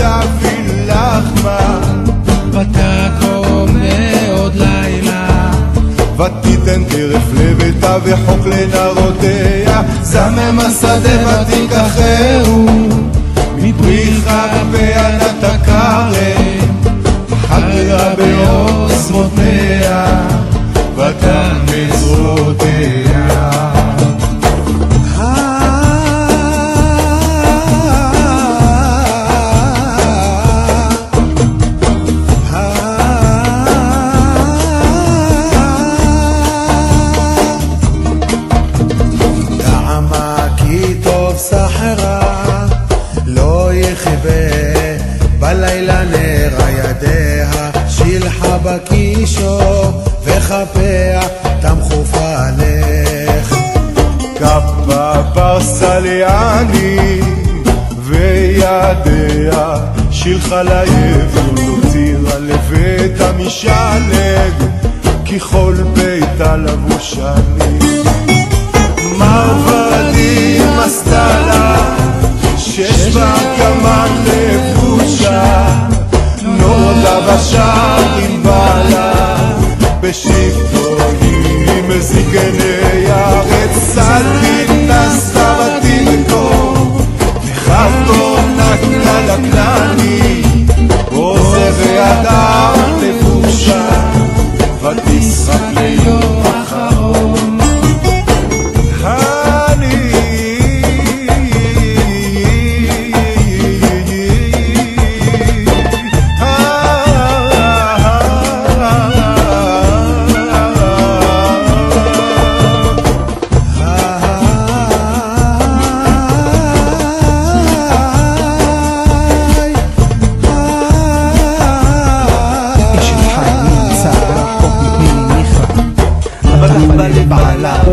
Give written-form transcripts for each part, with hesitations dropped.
תביא לך מה ותקום מעוד לילה ותיתן טרף לביתה וחוק לנערותיה זמם השדה ותיקחהו מפרי כפיה נתקרם חגרה בעוצמותיה ותחמץ זרועותיה בלילה נרה ידיה שילחה בקישו וחפיה תמחוף עליך כפה פרסה ליעני וידיה שילחה ליבול הוצירה לבית המשלג ככל ביתה לבושני מרבדים עשתה לה שש בה כמה לבושה נורדה בשער עם בעלה בשבטו היא מזיגני ארץ סלין נסתה ותינקו וחתו נקנה לכנני עוזה וידה לבושה ותשחק ליום אחרון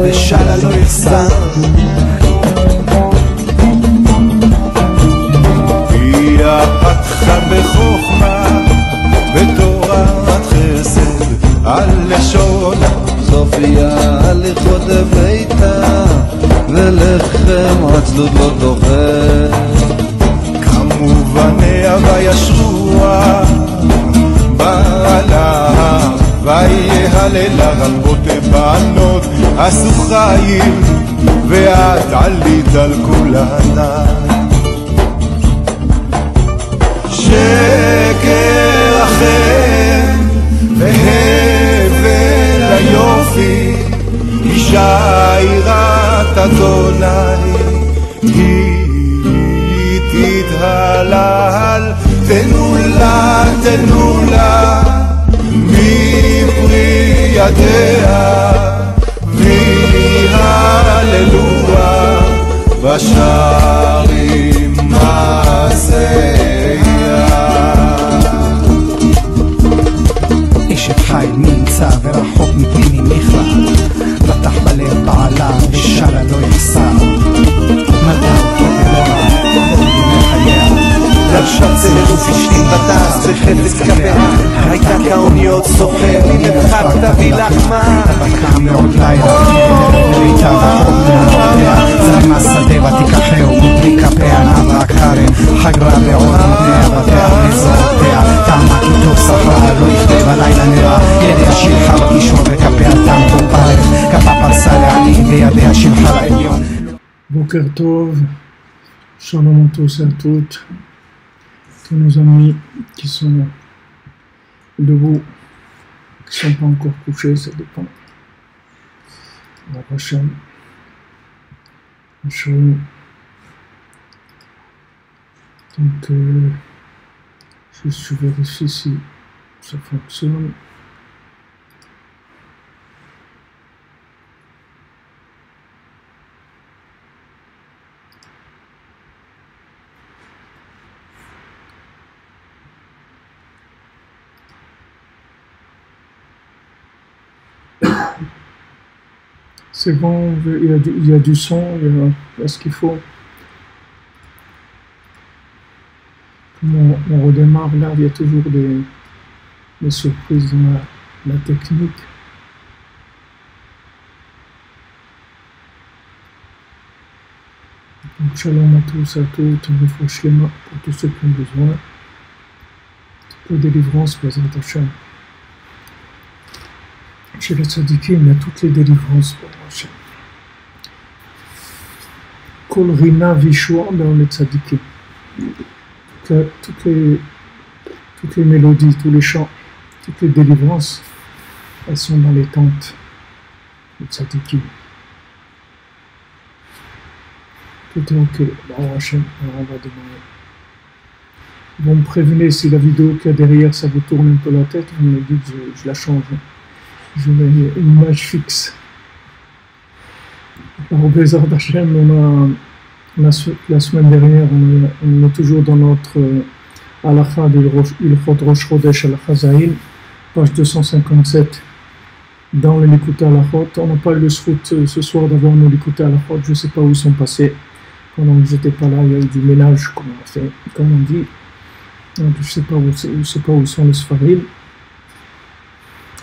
ושאלה לא יחסר היא פתחה בחוכמה בתורת חסד על לשונה סופיה הליכות ביתה ולחם עצלות לא דוחה כמובניה וישרוה בעלה ויהללה רבות בנות עשו חיים ואת עלית על כולנה שקר אחר והבל היופי אישה יראת אדוני היא תתהלל תנו לה מפרי ידיה והללוה בשערים מעשיה אשת חיל נמצא ורחוק מפני מיכל פתח בלב בעלה ושאלה לא יחסר מלאה אותו אלוה בימי חייה עכשיו צלרות השלים בדס בחפץ כפיה הייתה כאוניות סוחר ממרחק תביא לחמה ותקם מעוד לילה וביתה וחוק מעודיה זרם השדה ותיקחהו מפרי כפיה נערה כרם חגרה בעוצמותיה ותחמץ זרועותיה טעמה כי טוב שכרה לא יכבה בלילה נראה ידיה שילחה בקישור וכפיה תמחוף עליך כפה פרסה לעני וידיה שילחה לעליון. Boker Tov, shalom à tous et à toutes, tous nos amis qui sont debout, qui ne sont pas encore couchés, ça dépend. La prochaine, donc je vérifie si ça fonctionne. C'est bon, il y a du son, il y a ce qu'il faut. Comme on redémarre là, il y a toujours des surprises dans la technique. Donc shalom à tous et à toutes, une fois shlema pour tous ceux qui ont besoin. aux délivrances, Bezrat Hashem. Chez les tzadikim, il y a toutes les délivrances, Bezrat Hashem. Kol rina vishwa dans les tzadikim. Toutes les mélodies, tous les chants, toutes les délivrances, elles sont dans les tentes des tzadikim. Tout est ok, Bezrat Hashem, alors on va démarrer. Vous me prévenez si la vidéo qu'il y a derrière, ça vous tourne un peu la tête, vous me dites, je la change. Je mets une image fixe. Alors, Bezrat Hashem, la semaine dernière, on est toujours dans notre halakha d'Ilchot Rosh Chodesh Halakha Zayin, page 257, dans le Likuté Halachot. On n'a pas eu le zchut ce soir d'avoir nos Likuté Halachot, je ne sais pas où ils sont passés. Pendant que j'étais pas là, il y a eu du ménage, comme on dit. Je ne sais pas où sont les Sfarim.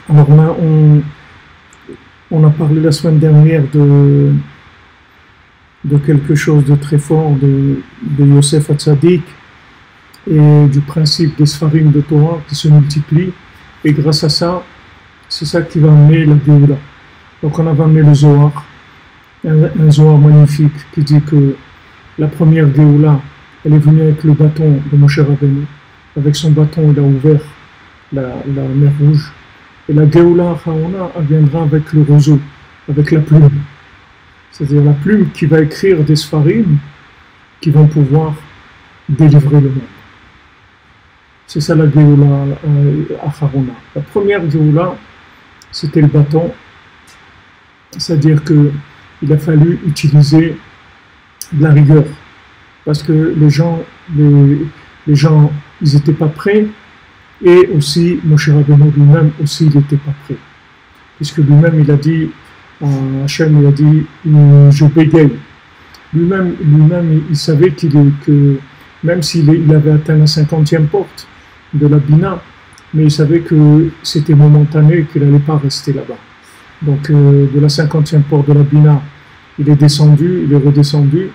Alors là, on a parlé la semaine dernière de quelque chose de très fort de Yosef Hatzadik et du principe des Sfarim de Torah qui se multiplient. Et grâce à ça, c'est ça qui va amener la Géoula. Donc on avait amené le Zohar, un Zohar magnifique qui dit que la première Géoula, elle est venue avec le bâton de Moshe Rabbeinu. Avec son bâton, il a ouvert la mer Rouge. Et la Géoula Haona, elle viendra avec le roseau, avec la plume. C'est-à-dire la plume qui va écrire des Sfarim qui vont pouvoir délivrer le monde. C'est ça la Géoula Haona. La première Géoula, c'était le bâton. C'est-à-dire qu'il a fallu utiliser de la rigueur. Parce que les gens, ils n'étaient pas prêts, et aussi Moshe Rabbeinu lui-même aussi il n'était pas prêt, puisque lui-même il a dit à Hachem, il a dit je bégaye. Lui-même il savait que même s'il avait atteint la 50e porte de la Bina, mais il savait que c'était momentané, qu'il n'allait pas rester là-bas. Donc de la 50e porte de la Bina, il est descendu, il est redescendu,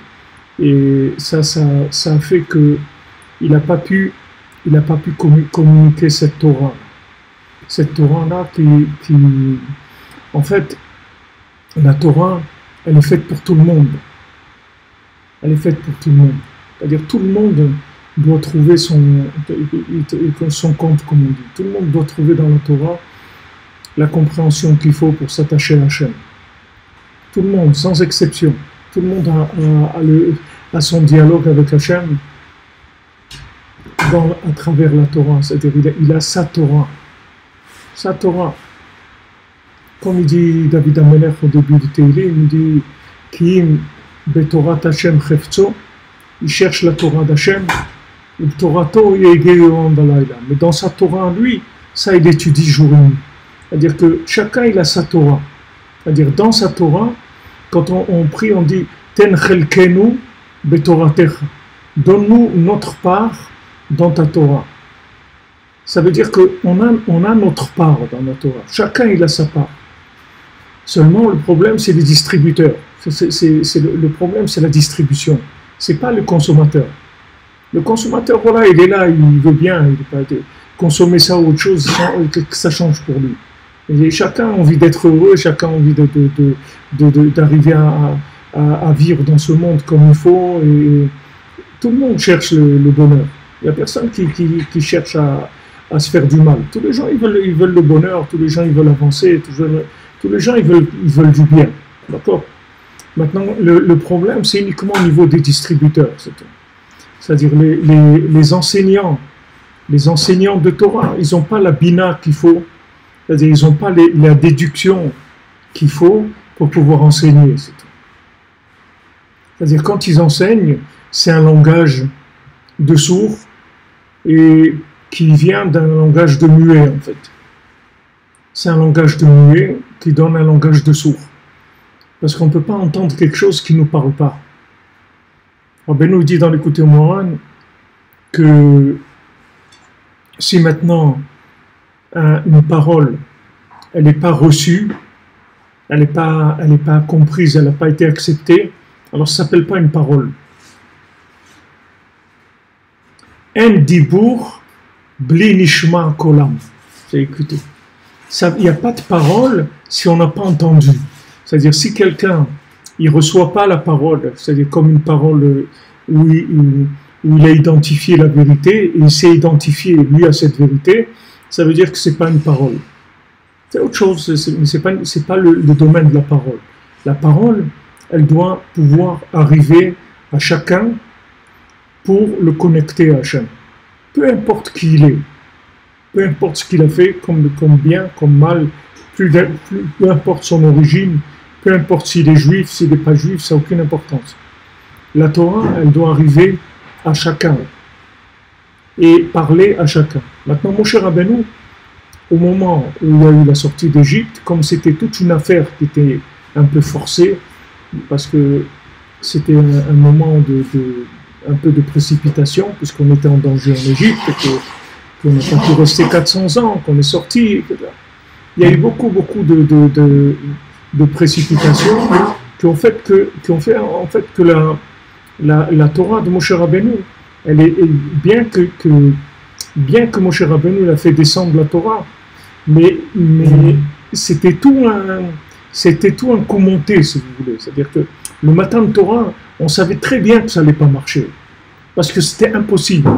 et ça a fait que il n'a pas pu communiquer cette Torah. Cette Torah-là qui... En fait, la Torah, elle est faite pour tout le monde. Elle est faite pour tout le monde. C'est-à-dire tout le monde doit trouver son compte, comme on dit. Tout le monde doit trouver dans la Torah la compréhension qu'il faut pour s'attacher à Hachem. Tout le monde, sans exception. Tout le monde a son dialogue avec Hachem à travers la Torah, c'est-à-dire il a sa Torah. Sa Torah. Comme il dit David Amelech au début du Teilim, il dit Kiim beTorat Hashem chefzo, il cherche la Torah d'Hachem, le Torato yegeyom balayla. Mais dans sa Torah, lui, ça il étudie jour et nuit. C'est-à-dire que chacun il a sa Torah. C'est-à-dire dans sa Torah, quand on prie, on dit Ten chelkenu beToratecha. Donne-nous notre part dans ta Torah. Ça veut dire qu'on a notre part dans la Torah. Chacun il a sa part. Seulement le problème c'est les distributeurs. Le problème c'est la distribution. C'est pas le consommateur. Le consommateur, voilà, il est là, il veut bien, il veut pas consommer ça ou autre chose, que ça change pour lui. Et chacun a envie d'être heureux, chacun a envie d'arriver à vivre dans ce monde comme il faut. Et tout le monde cherche le bonheur. Il n'y a personne qui cherche à se faire du mal. Tous les gens, ils veulent le bonheur, tous les gens, ils veulent avancer, tous les gens, ils veulent du bien. D'accord ? Maintenant, le problème, c'est uniquement au niveau des distributeurs. C'est-à-dire les enseignants de Torah, ils n'ont pas la bina qu'il faut, c'est-à-dire ils n'ont pas la déduction qu'il faut pour pouvoir enseigner. C'est-à-dire quand ils enseignent, c'est un langage de sourd, et qui vient d'un langage de muet en fait. C'est un langage de muet qui donne un langage de sourd. Parce qu'on ne peut pas entendre quelque chose qui ne nous parle pas. Rabbeinu dit dans l'Écoutez Moran que si maintenant une parole, elle n'est pas reçue, elle n'est pas comprise, elle n'a pas été acceptée, alors ça ne s'appelle pas une parole. En dibour Bli nishma kolam. J'ai écouté. Il n'y a pas de parole si on n'a pas entendu. C'est-à-dire, si quelqu'un il reçoit pas la parole, c'est-à-dire comme une parole où il a identifié la vérité, et il s'est identifié, lui, à cette vérité, ça veut dire que c'est pas une parole. C'est autre chose, c'est pas le domaine de la parole. La parole, elle doit pouvoir arriver à chacun pour le connecter à Hachem. Peu importe qui il est, peu importe ce qu'il a fait, comme bien, comme mal, peu importe son origine, peu importe s'il est juif, s'il n'est pas juif, ça n'a aucune importance. La Torah, elle doit arriver à chacun et parler à chacun. Maintenant, Moshe Rabbeinu, au moment où il y a eu la sortie d'Égypte, comme c'était toute une affaire qui était un peu forcée, parce que c'était un moment un peu de précipitation, puisqu'on était en danger en Égypte, qu'on n'a pas pu rester 400 ans, qu'on est sorti, etc. Il y a eu beaucoup de précipitations qui ont fait que la Torah de Moshe Rabbeinu, elle est bien que Moshe Rabbeinu a fait descendre la Torah, mais c'était tout un commenté, si vous voulez. C'est-à-dire que le matin de Torah, on savait très bien que ça n'allait pas marcher, parce que c'était impossible.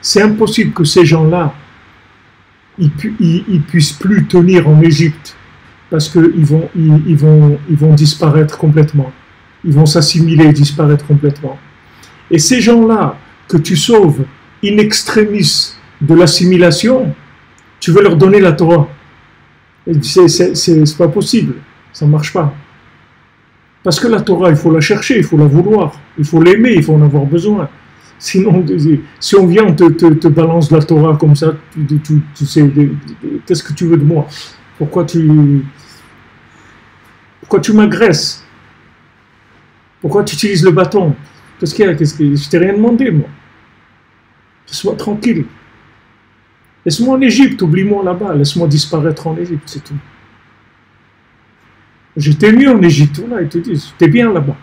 C'est impossible que ces gens-là, ils puissent plus tenir en Égypte, parce qu'ils vont disparaître complètement. Ils vont s'assimiler et disparaître complètement. Et ces gens-là que tu sauves in extremis de l'assimilation, tu veux leur donner la Torah. C'est pas possible, ça ne marche pas. Parce que la Torah, il faut la chercher, il faut la vouloir, il faut l'aimer, il faut en avoir besoin. Sinon, si on vient, on te balance la Torah comme ça, tu sais, qu'est-ce que tu veux de moi? Pourquoi tu m'agresses? Pourquoi tu utilises le bâton? Qu'est-ce qu'il y a? Je t'ai rien demandé, moi. Laisse-moi tranquille. Laisse-moi en Égypte, oublie-moi là-bas, laisse-moi disparaître en Égypte, c'est tout. J'étais mieux en Égypte, voilà, ils te disent, j'étais bien là-bas.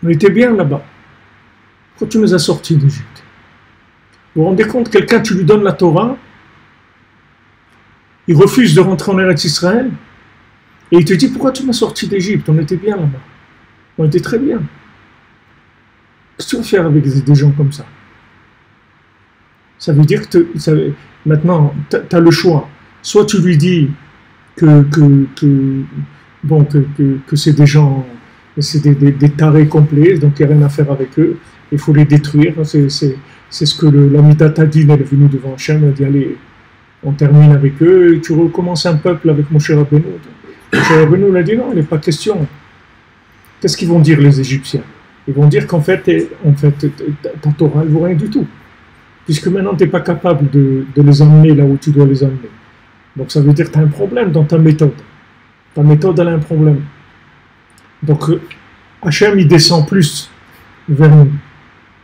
On était bien là-bas. Pourquoi tu nous as sortis d'Égypte? Vous vous rendez compte, quelqu'un, tu lui donnes la Torah, il refuse de rentrer en Eretz Israël, et il te dit, pourquoi tu m'as sorti d'Égypte? On était bien là-bas. On était très bien. Qu'est-ce que tu vas faire avec des gens comme ça? Ça veut dire que maintenant, tu as le choix. Soit tu lui dis que c'est des gens, c'est des tarés complets, donc il n'y a rien à faire avec eux, il faut les détruire. C'est ce que l'Amitat Adin est venu devant Hachem, il a dit, allez, on termine avec eux, et tu recommences un peuple avec Moshe Rabbeinu. Moshe Rabbeinu il a dit, non, il n'est pas question. Qu'est-ce qu'ils vont dire les Égyptiens? Ils vont dire qu'en fait, ta Torah, elle ne vaut rien du tout. Puisque maintenant, tu n'es pas capable de les emmener là où tu dois les emmener. Donc ça veut dire que tu as un problème dans ta méthode. Ta méthode, elle a un problème. Donc Hachem, il descend plus vers nous.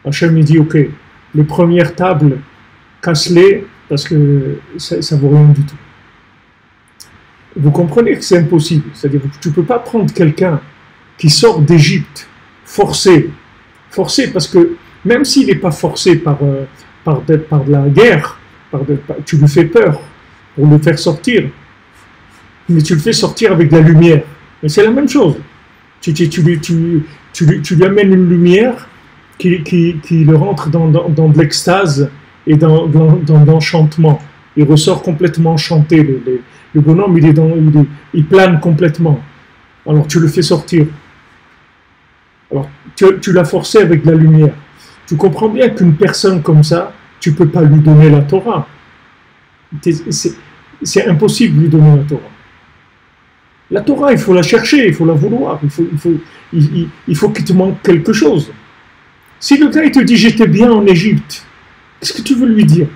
Hachem, il dit, ok, les premières tables, casse-les, parce que ça ne vaut rien du tout. Vous comprenez que c'est impossible. C'est-à-dire que tu ne peux pas prendre quelqu'un qui sort d'Égypte, forcé, parce que même s'il n'est pas forcé par de la guerre, tu lui fais peur pour le faire sortir, mais tu le fais sortir avec de la lumière. Mais c'est la même chose. Tu lui amènes une lumière qui le rentre dans de l'extase et dans l'enchantement. Il ressort complètement enchanté. Le bonhomme, il plane complètement. Alors tu le fais sortir. Alors tu l'as forcé avec de la lumière. Tu comprends bien qu'une personne comme ça, tu ne peux pas lui donner la Torah. C'est impossible de lui donner la Torah. La Torah, il faut la chercher, il faut la vouloir, il faut qu'il te manque quelque chose. Si le gars il te dit j'étais bien en Égypte, qu'est-ce que tu veux lui dire?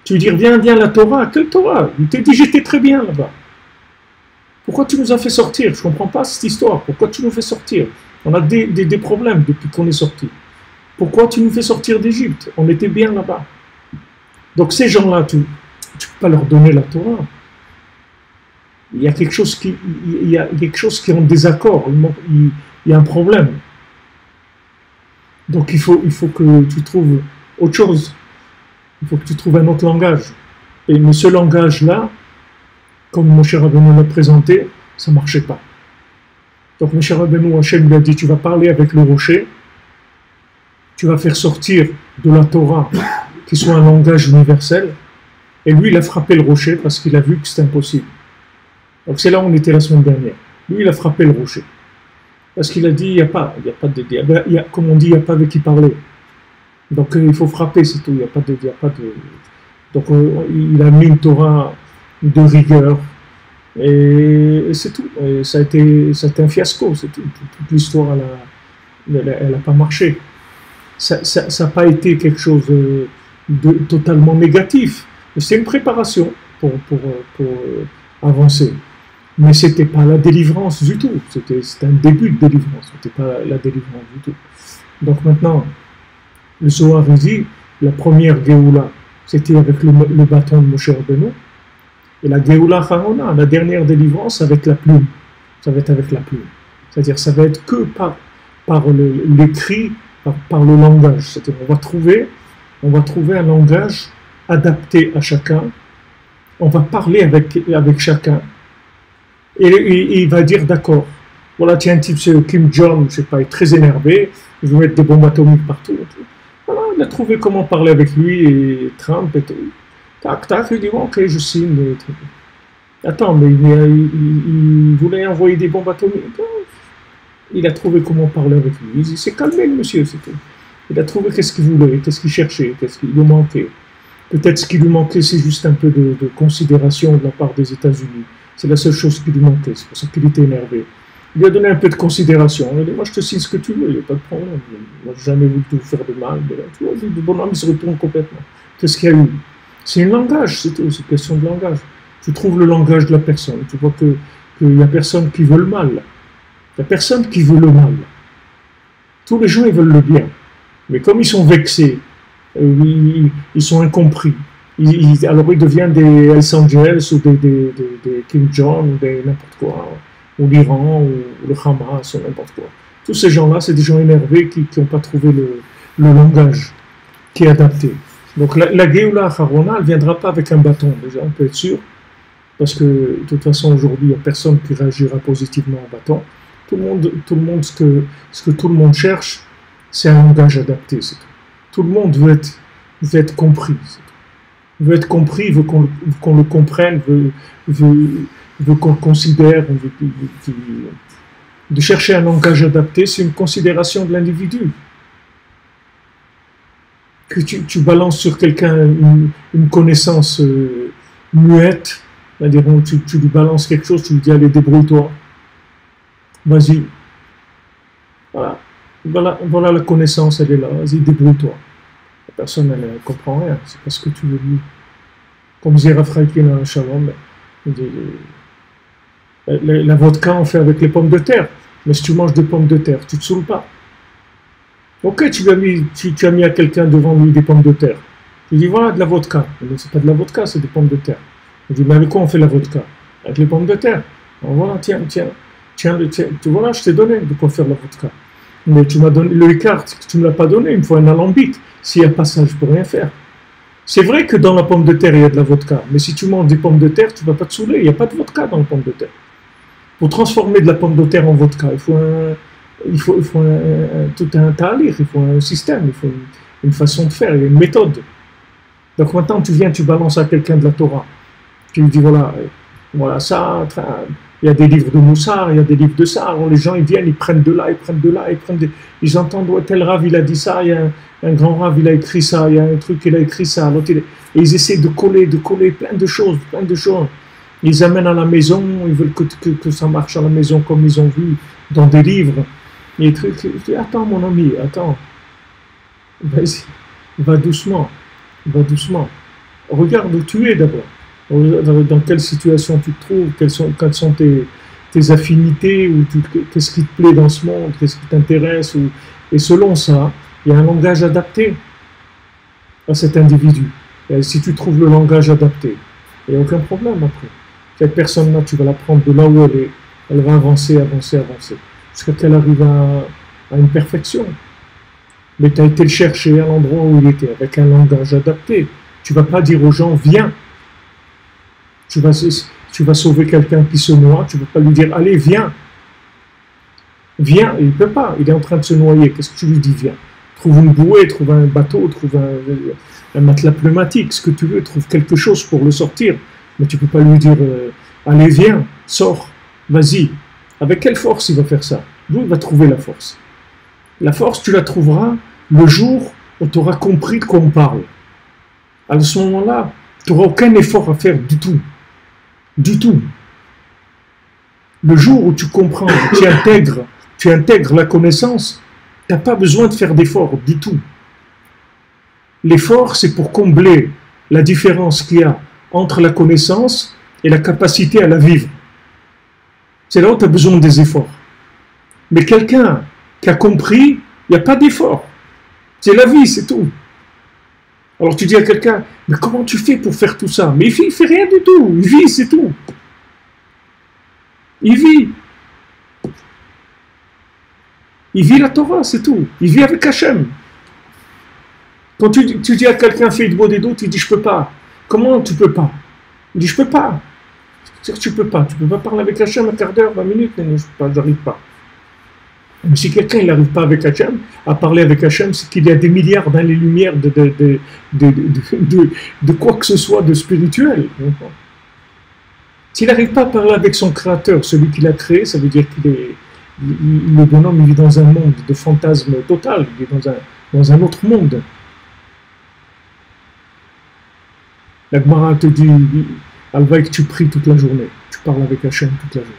Tu veux dire viens la Torah, quelle Torah? Il te dit j'étais très bien là-bas. Pourquoi tu nous as fait sortir? Je ne comprends pas cette histoire. Pourquoi tu nous fais sortir? On a des problèmes depuis qu'on est sorti. Pourquoi tu nous fais sortir d'Égypte? On était bien là-bas. Donc ces gens-là, tu ne peux pas leur donner la Torah. Il y a quelque chose qui est en désaccord. Il y a un problème. Donc il faut que tu trouves autre chose. Il faut que tu trouves un autre langage. Mais ce langage-là, comme Moshe Rabbeinu l'a présenté, ça ne marchait pas. Donc Moshe Rabbeinu, Hachem lui a dit, tu vas parler avec le rocher, tu vas faire sortir de la Torah qui soit un langage universel, et lui il a frappé le rocher parce qu'il a vu que c'était impossible. Donc c'est là où on était la semaine dernière. Lui il a frappé le rocher. Parce qu'il a dit, il n'y a pas comme on dit, il n'y a pas avec qui parler. Donc il faut frapper, c'est tout, il n'y a pas de... Donc il a mis une Torah de rigueur, et c'est tout. Et ça a été un fiasco, c'est tout. Toute l'histoire, elle n'a pas marché. Ça n'a pas été quelque chose de totalement négatif. C'est une préparation pour avancer. Mais ce n'était pas la délivrance du tout. C'était un début de délivrance. Ce n'était pas la délivrance du tout. Donc maintenant, le Zohar dit, la première Géoula, c'était avec le bâton de Moshe Rabbeinu. Et la Géoula Harona, la dernière délivrance, avec la plume. Ça va être avec la plume. C'est-à-dire, ça va être que par l'écrit, par le langage. C'est-à-dire, on va trouver un langage adapté à chacun. On va parler avec chacun. Et il va dire, d'accord, voilà, tiens, un type, c'est Kim Jong, je sais pas, il est très énervé, il veut mettre des bombes atomiques partout. Voilà, il a trouvé comment parler avec lui, et Trump, et tout. Tac, tac, il dit, bon, ok, je signe. Attends, mais il voulait envoyer des bombes atomiques. Il a trouvé comment parler avec lui. Il s'est calmé, le monsieur, c'est tout. Il a trouvé qu'est-ce qu'il voulait, qu'est-ce qu'il cherchait, qu'est-ce qu'il lui manquait. Peut-être ce qui lui manquait, c'est juste un peu de considération de la part des États-Unis. C'est la seule chose qui lui manquait, c'est pour ça qu'il était énervé. Il lui a donné un peu de considération. Il a dit, moi je te signe ce que tu veux, il n'y a pas de problème. Moi je n'ai jamais voulu te faire de mal. Tu vois, le bonhomme il se retourne complètement. Qu'est-ce qu'il y a eu? C'est un langage, c'est tout, c'est une question de langage. Tu trouves le langage de la personne, tu vois qu'il n'y a personne qui veut le mal. Il n'y a personne qui veut le mal. Tous les gens ils veulent le bien. Mais comme ils sont vexés, ils sont incompris. Alors ils deviennent des Hells Angels ou des Kim Jong ou des n'importe quoi, ou l'Iran ou le Hamas ou n'importe quoi. Tous ces gens-là, c'est des gens énervés qui n'ont pas trouvé le langage qui est adapté. Donc la Géoula Harona, elle ne viendra pas avec un bâton, déjà, on peut être sûr, parce que de toute façon aujourd'hui, il n'y a personne qui réagira positivement au bâton. Tout le monde, ce que tout le monde cherche, c'est un langage adapté, c'est tout. Tout le monde veut être compris, c'est tout. Veut être compris, veut qu'on le comprenne, veut qu'on le considère, de chercher un langage adapté, c'est une considération de l'individu. Que tu balances sur quelqu'un une connaissance muette, c'est-à-dire tu lui balances quelque chose, tu lui dis allez débrouille-toi, vas-y, voilà la connaissance, elle est là, vas-y débrouille-toi. La personne elle ne comprend rien, c'est pas ce que tu veux dire. Comme disait Raphaël dans le Shalom, la vodka on fait avec les pommes de terre, mais si tu manges des pommes de terre, tu ne te saoules pas. Ok, tu as mis à quelqu'un devant lui des pommes de terre. Tu dis voilà de la vodka. Mais c'est pas de la vodka, c'est des pommes de terre. Il dit mais avec quoi on fait la vodka? Avec les pommes de terre. Alors voilà, tiens, voilà, je t'ai donné de quoi faire la vodka. Mais tu m'as donné le écart, tu ne me l'as pas donné, il me faut un alambic. S'il n'y a pas ça, je ne peux rien faire. C'est vrai que dans la pomme de terre, il y a de la vodka. Mais si tu manges des pommes de terre, tu ne vas pas te saouler. Il n'y a pas de vodka dans la pomme de terre. Pour transformer de la pomme de terre en vodka, il faut tout un talir, il faut un système, il faut une façon de faire, il y a une méthode. Donc maintenant, tu balances à quelqu'un de la Torah. Tu lui dis, voilà ça, il y a des livres de Moussar, il y a des livres de ça. Alors les gens, ils viennent, ils prennent de là, ils entendent, ouais, tel Rav, il a dit ça, il y a un grand Rav, il a écrit ça, il y a un truc, il a écrit ça. Et ils essaient de coller plein de choses. Ils amènent à la maison, ils veulent que ça marche à la maison comme ils ont vu dans des livres. Et je dis, attends mon ami, attends. Vas-y, va doucement. Regarde où tu es d'abord. Dans quelle situation tu te trouves, quelles sont tes affinités, ou qu'est-ce qui te plaît dans ce monde, qu'est-ce qui t'intéresse. Et selon ça, il y a un langage adapté à cet individu. Et si tu trouves le langage adapté, il n'y a aucun problème après. Cette personne-là, tu vas la prendre de là où elle est, elle va avancer, jusqu'à qu'elle arrive à une perfection. Mais tu as été le chercher à l'endroit où il était, avec un langage adapté. Tu ne vas pas dire aux gens, viens. Tu vas sauver quelqu'un qui se noie, tu ne vas pas lui dire, allez, viens. Viens, il ne peut pas, il est en train de se noyer. Qu'est-ce que tu lui dis, viens? Trouve une bouée, trouve un bateau, trouve un matelas pneumatique, ce que tu veux, trouve quelque chose pour le sortir. Mais tu ne peux pas lui dire, allez, viens, sors, vas-y. Avec quelle force il va faire ça? D'où il va trouver la force? La force, tu la trouveras le jour où tu auras compris de quoi on parle. À ce moment-là, tu n'auras aucun effort à faire du tout. Du tout. Le jour où tu comprends, tu intègres la connaissance, tu n'as pas besoin de faire d'effort du tout. L'effort, c'est pour combler la différence qu'il y a entre la connaissance et la capacité à la vivre. C'est là où tu as besoin des efforts. Mais quelqu'un qui a compris, il n'y a pas d'effort. C'est la vie, c'est tout. Alors tu dis à quelqu'un, mais comment tu fais pour faire tout ça? Mais il ne fait rien du tout, il vit, c'est tout. Il vit. Il vit la Torah, c'est tout. Il vit avec Hachem. Quand tu dis à quelqu'un, fais de beau des doutes, il dit, je peux pas. Comment tu peux pas? Il dit, je peux pas. C'est-à-dire, tu peux pas parler avec Hachem un quart d'heure, 20 minutes, non, j'arrive pas. Mais si quelqu'un n'arrive pas avec Hachem, à parler avec Hachem, c'est qu'il y a des milliards d'années-lumière de quoi que ce soit de spirituel. S'il n'arrive pas à parler avec son créateur, celui qui l'a créé, ça veut dire qu'il est... Le bonhomme, il vit dans un monde de fantasme total, il est dans un autre monde. La Gemara te dit, Alva, que tu pries toute la journée, tu parles avec Hachem toute la journée.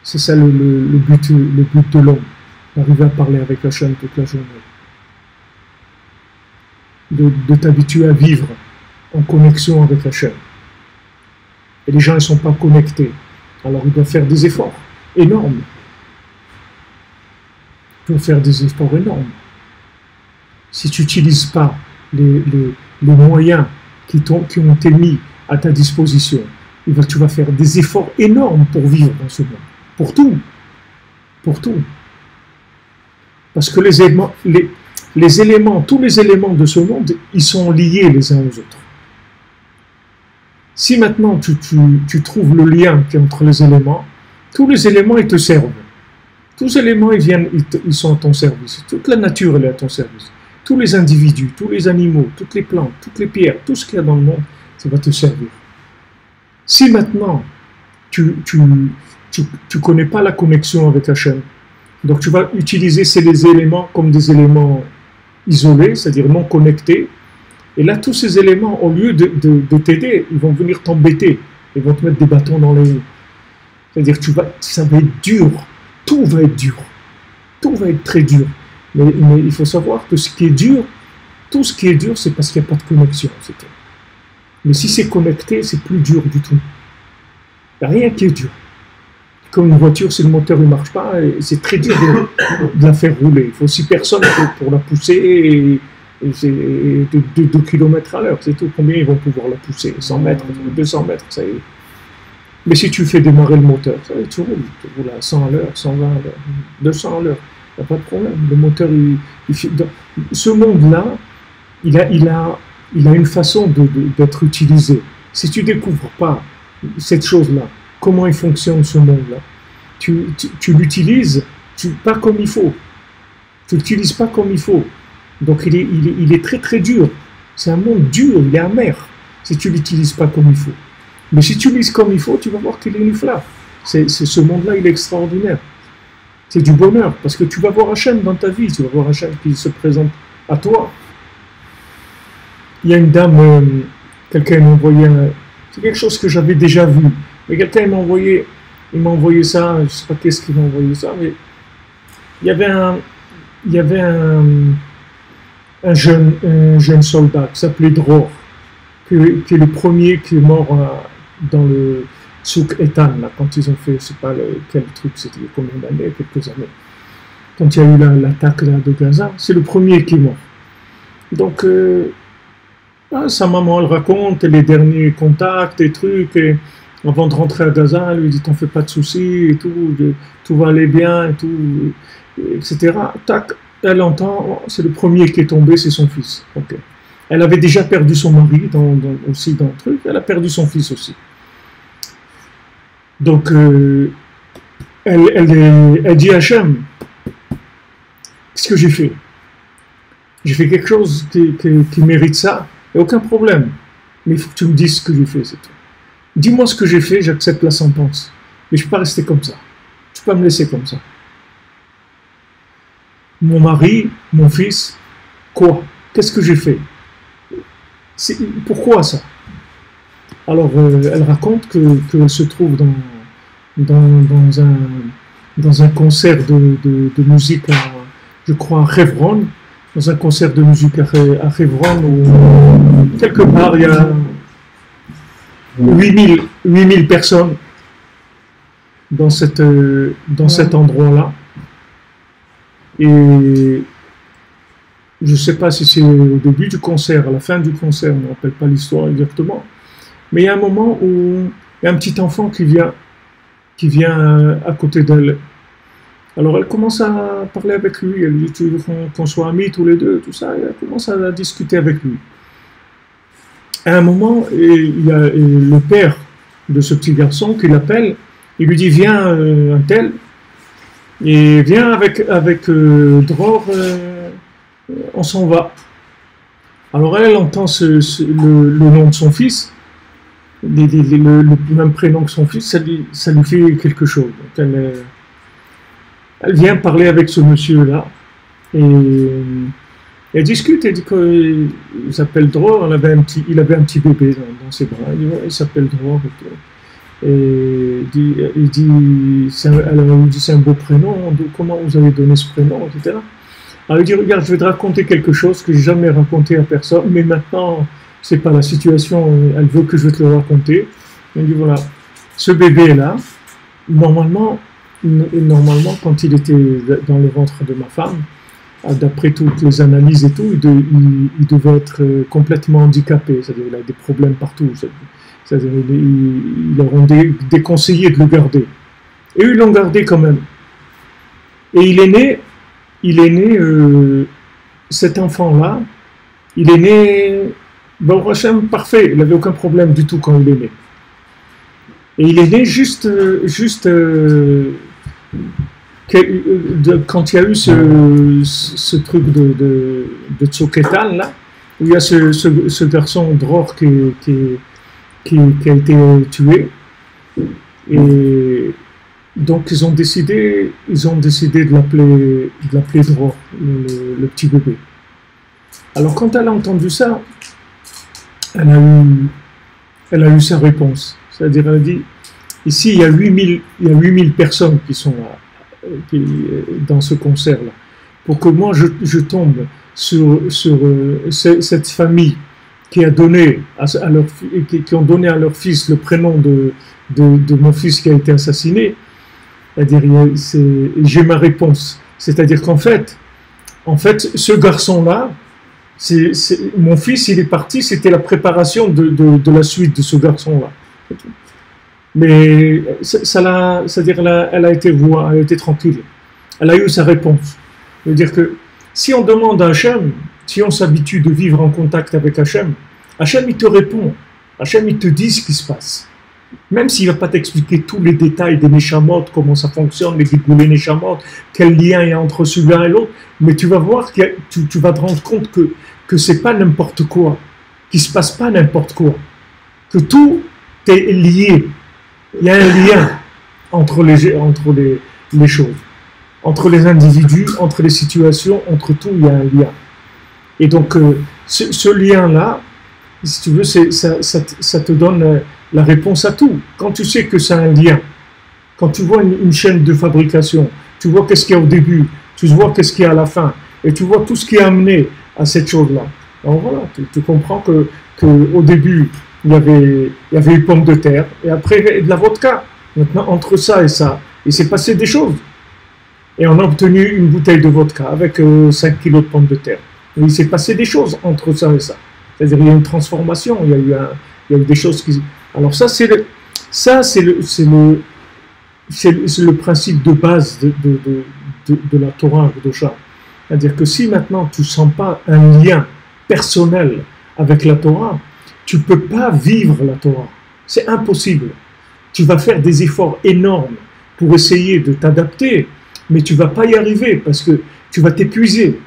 C'est ça le but de l'homme, d'arriver à parler avec Hachem toute la journée. De t'habituer à vivre en connexion avec Hachem. Et les gens ne sont pas connectés. Alors ils doivent faire des efforts énormes. Ils doivent faire des efforts énormes. Si tu n'utilises pas les moyens qui ont été mis à ta disposition, tu vas faire des efforts énormes pour vivre dans ce monde. Pour tout. Pour tout. Parce que tous les éléments de ce monde, ils sont liés les uns aux autres. Si maintenant tu trouves le lien qui est entre les éléments, tous les éléments ils te servent. Tous les éléments ils sont à ton service. Toute la nature elle est à ton service. Tous les individus, tous les animaux, toutes les plantes, toutes les pierres, tout ce qu'il y a dans le monde, ça va te servir. Si maintenant tu connais pas la connexion avec Hachem, donc tu vas utiliser ces éléments comme des éléments isolés, c'est-à-dire non connectés. Et là, tous ces éléments, au lieu de t'aider, ils vont venir t'embêter. Ils vont te mettre des bâtons dans les roues. C'est-à-dire que ça va être dur. Tout va être dur. Tout va être très dur. Mais il faut savoir que tout ce qui est dur, c'est parce qu'il n'y a pas de connexion. C'est tout. Mais si c'est connecté, c'est plus dur du tout. Il n'y a rien qui est dur. Comme une voiture, si le moteur ne marche pas, c'est très dur de la faire rouler. Il faut 6 personnes pour la pousser et c'est 2 km à l'heure, c'est tout. Combien ils vont pouvoir la pousser? 100 mètres, 200 mètres, ça y est. Mais si tu fais démarrer le moteur, ça y est, tu roules à 100 à l'heure, 120 à l'heure, 200 à l'heure, il n'y a pas de problème. Le moteur, ce monde-là, il a une façon d'être utilisé. Si tu ne découvres pas cette chose-là, comment il fonctionne ce monde-là, tu l'utilises pas comme il faut. Tu ne l'utilises pas comme il faut. Donc il est très très dur. C'est un monde dur, il est amer, si tu ne l'utilises pas comme il faut. Mais si tu l'utilises comme il faut, tu vas voir qu'il est nifla. Ce monde-là, il est extraordinaire. C'est du bonheur, parce que tu vas voir Hachem dans ta vie, tu vas voir Hachem qui se présente à toi. Il y a une dame, quelqu'un m'a envoyé, c'est quelque chose que j'avais déjà vu, mais quelqu'un m'a envoyé ça, je ne sais pas qu'est-ce qu'il m'a envoyé ça, mais il y avait un jeune soldat qui s'appelait Dror, qui est le premier qui est mort dans le souk Etan, là, quand ils ont fait, je ne sais pas quel truc, c'était il y a combien d'années, quelques années, quand il y a eu l'attaque de Gaza, c'est le premier qui est mort. Donc, sa maman, elle raconte les derniers contacts, les trucs, et avant de rentrer à Gaza, elle lui dit, t'en fais pas de soucis, et tout va aller bien, et tout, etc. Tac, elle entend, c'est le premier qui est tombé, c'est son fils. Okay. Elle avait déjà perdu son mari aussi dans le truc, elle a perdu son fils aussi. Donc, elle dit à Hachem, qu'est-ce que j'ai fait? J'ai fait quelque chose qui mérite ça, il n'y a aucun problème. Mais il faut que tu me dises ce que j'ai fait, c'est tout. Dis-moi ce que j'ai fait, j'accepte la sentence. Mais je ne peux pas rester comme ça. Tu ne peux pas me laisser comme ça. Mon mari, mon fils, quoi? Qu'est-ce que j'ai fait? Pourquoi ça? Alors, elle raconte qu'elle se trouve dans un concert de musique, je crois, à Hebron, dans un concert de musique à Hebron, où quelque part il y a 8000 personnes dans cet endroit-là. Et je ne sais pas si c'est au début du concert, à la fin du concert, on ne me rappelle pas l'histoire exactement. Mais il y a un moment où il y a un petit enfant qui vient à côté d'elle. Alors elle commence à parler avec lui, elle lui dit tu veux qu'on soit amis tous les deux, tout ça, et elle commence à discuter avec lui. À un moment, il y a le père de ce petit garçon qui l'appelle, il lui dit viens un tel, et viens avec Dror, on s'en va. Alors elle entend le nom de son fils, le même prénom que son fils, ça lui fait quelque chose. Donc elle vient parler avec ce monsieur-là, et elle discute, elle dit qu'il s'appelle Dror, il avait un petit bébé dans ses bras, elle dit, ouais, il s'appelle Dror, et il dit c'est un beau prénom, comment vous avez donné ce prénom, etc. Alors il dit, regarde, je vais te raconter quelque chose que j'ai jamais raconté à personne, mais maintenant, c'est pas la situation, elle veut que je te le raconter. Il dit, voilà, ce bébé-là, normalement, quand il était dans le ventre de ma femme, d'après toutes les analyses et tout, il devait être complètement handicapé, c'est-à-dire il a des problèmes partout, c'est-à-dire ils leur ont déconseillé de le garder. Et ils l'ont gardé quand même. Et il est né, cet enfant-là, il est né, Baruch Hashem, parfait, il n'avait aucun problème du tout quand il est né. Et il est né juste quand il y a eu ce truc de Tzoketal, là, où il y a ce garçon Dror qui a été tué. Et donc ils ont décidé de l'appeler Dror, le petit bébé. Alors quand elle a entendu ça, elle a eu sa réponse. C'est-à-dire, elle a dit, ici il y a 8000 personnes qui sont là, dans ce concert-là. Pour que moi je tombe sur cette famille qui a donné qui ont donné à leur fils le prénom de mon fils qui a été assassiné, c'est-à-dire j'ai ma réponse. C'est-à-dire qu'en fait, ce garçon-là, mon fils, il est parti, c'était la préparation de la suite de ce garçon-là. Mais c'est-à-dire elle a été tranquille. Elle a eu sa réponse. C'est-à-dire que si on demande à Hachem, si on s'habitue de vivre en contact avec Hachem, Hachem il te répond. Hachem il te dit ce qui se passe. Même s'il ne va pas t'expliquer tous les détails des Neshamot, comment ça fonctionne, les Gigoulé Neshamot, quel lien il y a entre celui-là et l'autre, mais tu vas voir, tu vas te rendre compte que ce n'est pas n'importe quoi, qu'il ne se passe pas n'importe quoi, que tout est lié. Il y a un lien entre les choses, entre les individus, entre les situations, entre tout, il y a un lien. Et donc, ce lien-là, si tu veux, ça te donne la réponse à tout. Quand tu sais que c'est un lien, quand tu vois une chaîne de fabrication, tu vois qu'est-ce qu'il y a au début, tu vois qu'est-ce qu'il y a à la fin, et tu vois tout ce qui est amené à cette chose-là. Alors voilà, tu comprends que au début, il y avait eu pomme de terre, et après de la vodka. Maintenant, entre ça et ça, il s'est passé des choses. Et on a obtenu une bouteille de vodka avec 5 kilos de pommes de terre. Et il s'est passé des choses entre ça et ça. C'est-à-dire il y a une transformation, il y a eu des choses qui... Alors ça, c'est le principe de base de la Torah Kedosha. C'est-à-dire que si maintenant tu ne sens pas un lien personnel avec la Torah, tu ne peux pas vivre la Torah. C'est impossible. Tu vas faire des efforts énormes pour essayer de t'adapter, mais tu ne vas pas y arriver parce que tu vas t'épuiser.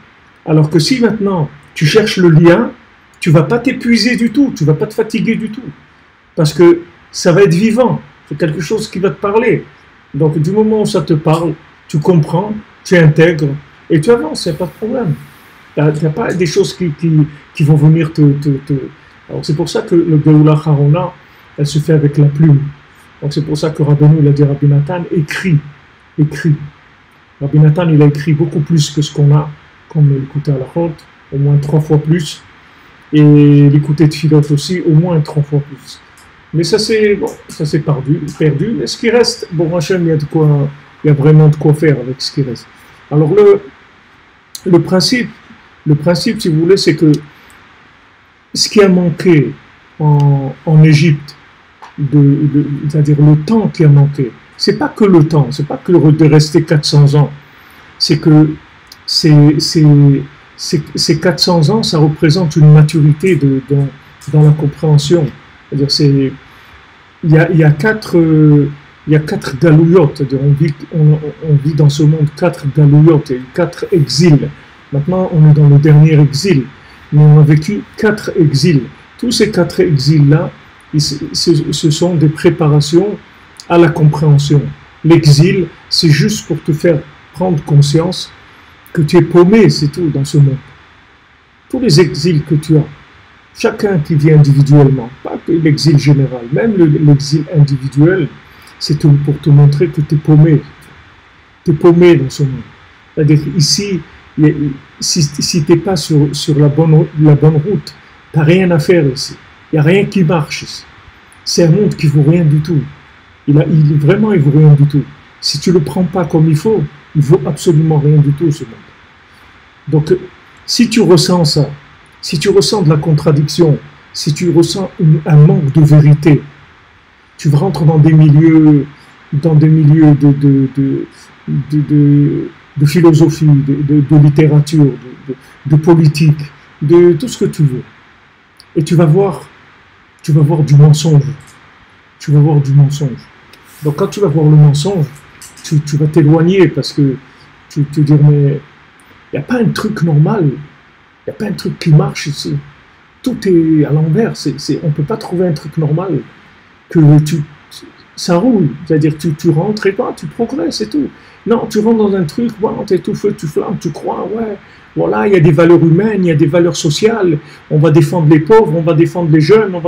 Alors que si maintenant tu cherches le lien, tu ne vas pas t'épuiser du tout, tu ne vas pas te fatiguer du tout. Parce que ça va être vivant, c'est quelque chose qui va te parler. Donc du moment où ça te parle, tu comprends, tu intègres et tu avances, il n'y a pas de problème. Il n'y a pas des choses qui vont venir te... Alors c'est pour ça que le Geoula Harona, elle se fait avec la plume. Donc c'est pour ça que Rabbeinu, il a dit Rabbi Nathan, écrit. Rabbi Nathan, il a écrit beaucoup plus que ce qu'on a, comme l'écouter à la route, au moins 3 fois plus. Et l'écouter de Philote aussi, au moins 3 fois plus. Mais ça c'est perdu. Mais ce qui reste, bon, Hachem, il y a vraiment de quoi faire avec ce qui reste. Alors le principe, si vous voulez, c'est que ce qui a manqué en Égypte, c'est-à-dire le temps qui a manqué, c'est pas que le temps, c'est pas que de rester 400 ans, c'est que ces 400 ans, ça représente une maturité dans la compréhension. C'est-à-dire, il y a 4 galouillotes, c'est-à-dire on vit dans ce monde 4 galouillotes et 4 exils. Maintenant, on est dans le dernier exil, mais on a vécu 4 exils. Tous ces 4 exils-là, ce sont des préparations à la compréhension. L'exil, c'est juste pour te faire prendre conscience que tu es paumé, c'est tout, dans ce monde. Tous les exils que tu as, chacun qui vit individuellement, pas que l'exil général, même l'exil individuel, c'est pour te montrer que tu es paumé. Tu es paumé dans ce monde. C'est-à-dire ici, si tu n'es pas sur la bonne route, tu n'as rien à faire ici. Il n'y a rien qui marche ici. C'est un monde qui ne vaut rien du tout. Vraiment, il ne vaut rien du tout. Si tu ne le prends pas comme il faut, il ne vaut absolument rien du tout, ce monde. Donc, si tu ressens ça, si tu ressens de la contradiction, si tu ressens un manque de vérité, tu rentres dans des milieux de philosophie, de littérature, de politique, de tout ce que tu veux. Et tu vas voir du mensonge. Tu vas voir du mensonge. Donc quand tu vas voir le mensonge, tu vas t'éloigner parce que tu te dis mais il n'y a pas un truc normal, il n'y a pas un truc qui marche ici. Tout est à l'envers, on ne peut pas trouver un truc normal. Ça roule, c'est-à-dire tu rentres et toi, tu progresses et tout. Non, tu rentres dans un truc, tu es tout feu, tu flammes, tu crois, ouais, voilà, il y a des valeurs humaines, il y a des valeurs sociales, on va défendre les pauvres, on va défendre les jeunes, on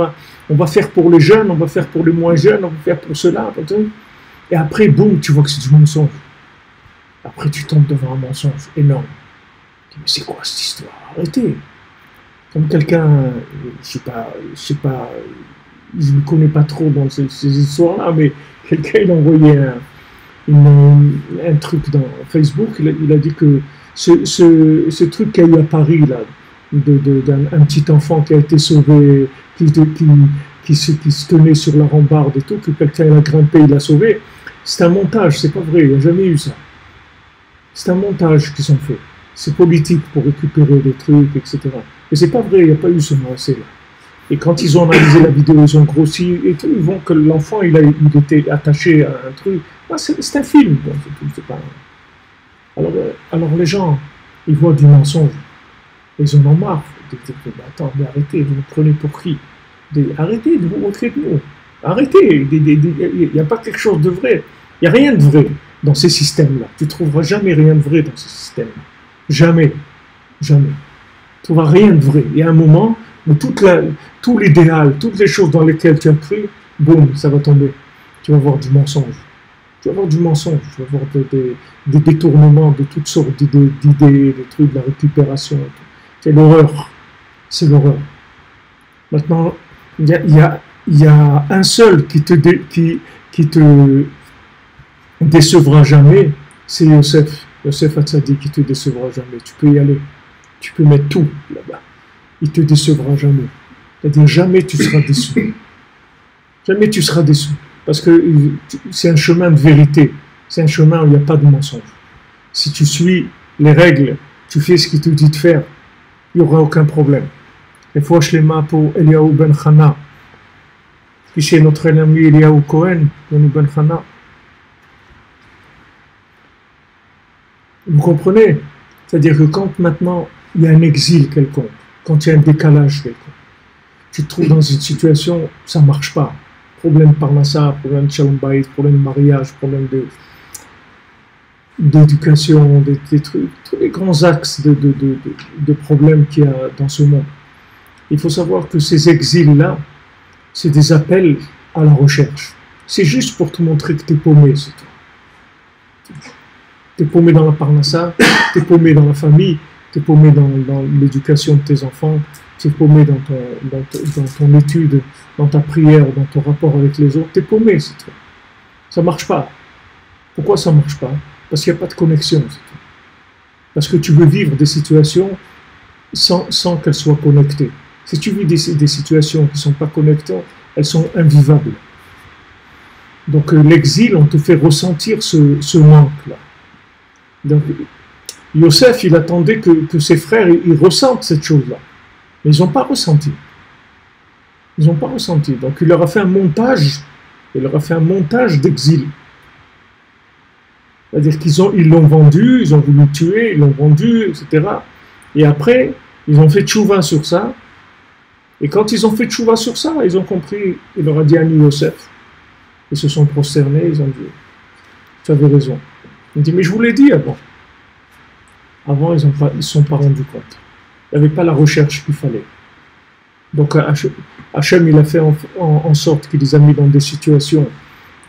va faire pour les jeunes, on va faire pour les moins jeunes, on va faire pour cela. Et après, boum, tu vois que c'est du mensonge. Après, tu tombes devant un mensonge énorme. Tu dis, mais c'est quoi cette histoire? Arrêtez. Comme quelqu'un, je sais pas, je ne connais pas trop dans ces histoires-là, mais quelqu'un il a envoyé un truc dans Facebook, il a dit que ce truc qu'il y a eu à Paris, là, d'un petit enfant qui a été sauvé, qui se tenait sur la rambarde et tout, que quelqu'un a grimpé, il l'a sauvé, c'est un montage, c'est pas vrai, il n'y a jamais eu ça. C'est un montage qu'ils ont fait. C'est politique pour récupérer des trucs, etc. Mais c'est pas vrai, il n'y a pas eu ce morceau-là. Et quand ils ont analysé la vidéo, ils ont grossi et tout, ils voient que l'enfant, il était attaché à un truc. Ah, c'est un film, bon, c'est pas... Alors les gens, ils voient du mensonge. Ils en ont marre. Ils disent, attends, mais arrêtez, vous nous prenez pour qui? Arrêtez de vous montrer de nous. Arrêtez, il n'y a pas quelque chose de vrai. Il n'y a rien de vrai dans ces systèmes-là. Tu ne trouveras jamais rien de vrai dans ces systèmes-là. Jamais. Jamais. Tu ne trouveras rien de vrai. Il y a un moment où tout l'idéal, toutes les choses dans lesquelles tu as cru, boum, ça va tomber. Tu vas voir du mensonge. Tu vas voir du mensonge. Tu vas voir des détournements de toutes sortes d'idées, des trucs, de la récupération. C'est l'horreur. C'est l'horreur. Maintenant, il y a un seul qui te décevra jamais, c'est Yosef. Yosef Hatzadik qui te décevra jamais. Tu peux y aller. Tu peux mettre tout là-bas. Il te décevra jamais. C'est-à-dire jamais tu seras déçu. Jamais tu seras déçu. Parce que c'est un chemin de vérité. C'est un chemin où il n'y a pas de mensonge. Si tu suis les règles, tu fais ce qu'il te dit de faire, il n'y aura aucun problème. Et fois Shlema pour Eliaou Ben Chana, qui chez notre ami Eliaou Cohen, Ben Chana. Vous comprenez? C'est-à-dire que quand maintenant il y a un exil quelconque, quand il y a un décalage quelconque, tu te trouves dans une situation, ça ne marche pas. Problème parnassa, problème de shalom bayit, problème de mariage, problème d'éducation, des trucs, tous les grands axes de problèmes qu'il y a dans ce monde. Il faut savoir que ces exils-là, c'est des appels à la recherche. C'est juste pour te montrer que tu es paumé, c'est tout. Tu es paumé dans la parnassa, tu es paumé dans la famille, tu es paumé dans l'éducation de tes enfants, tu es paumé dans ton étude, dans ta prière, dans ton rapport avec les autres, tu es paumé, c'est tout. Ça ne marche pas. Pourquoi ça ne marche pas? Parce qu'il n'y a pas de connexion, c'est tout. Parce que tu veux vivre des situations sans qu'elles soient connectées. Si tu vis des situations qui ne sont pas connectées, elles sont invivables. Donc l'exil, on te fait ressentir ce manque-là. Donc Yosef, il attendait que ses frères ils ressentent cette chose-là. Mais ils n'ont pas ressenti. Ils n'ont pas ressenti. Donc il leur a fait un montage. Il leur a fait un montage d'exil. C'est-à-dire qu'ils l'ont vendu, ils ont voulu le tuer, ils l'ont vendu, etc. Et après, ils ont fait tchouva sur ça. Et quand ils ont fait tchouva sur ça, ils ont compris. Il leur a dit à Yosef. Ils se sont prosternés, ils ont dit, tu avais raison. Il dit, mais je vous l'ai dit avant. Avant, ils ne se sont pas rendus compte. Il n'y avait pas la recherche qu'il fallait. Donc Hachem, il a fait en sorte qu'il les a mis dans des situations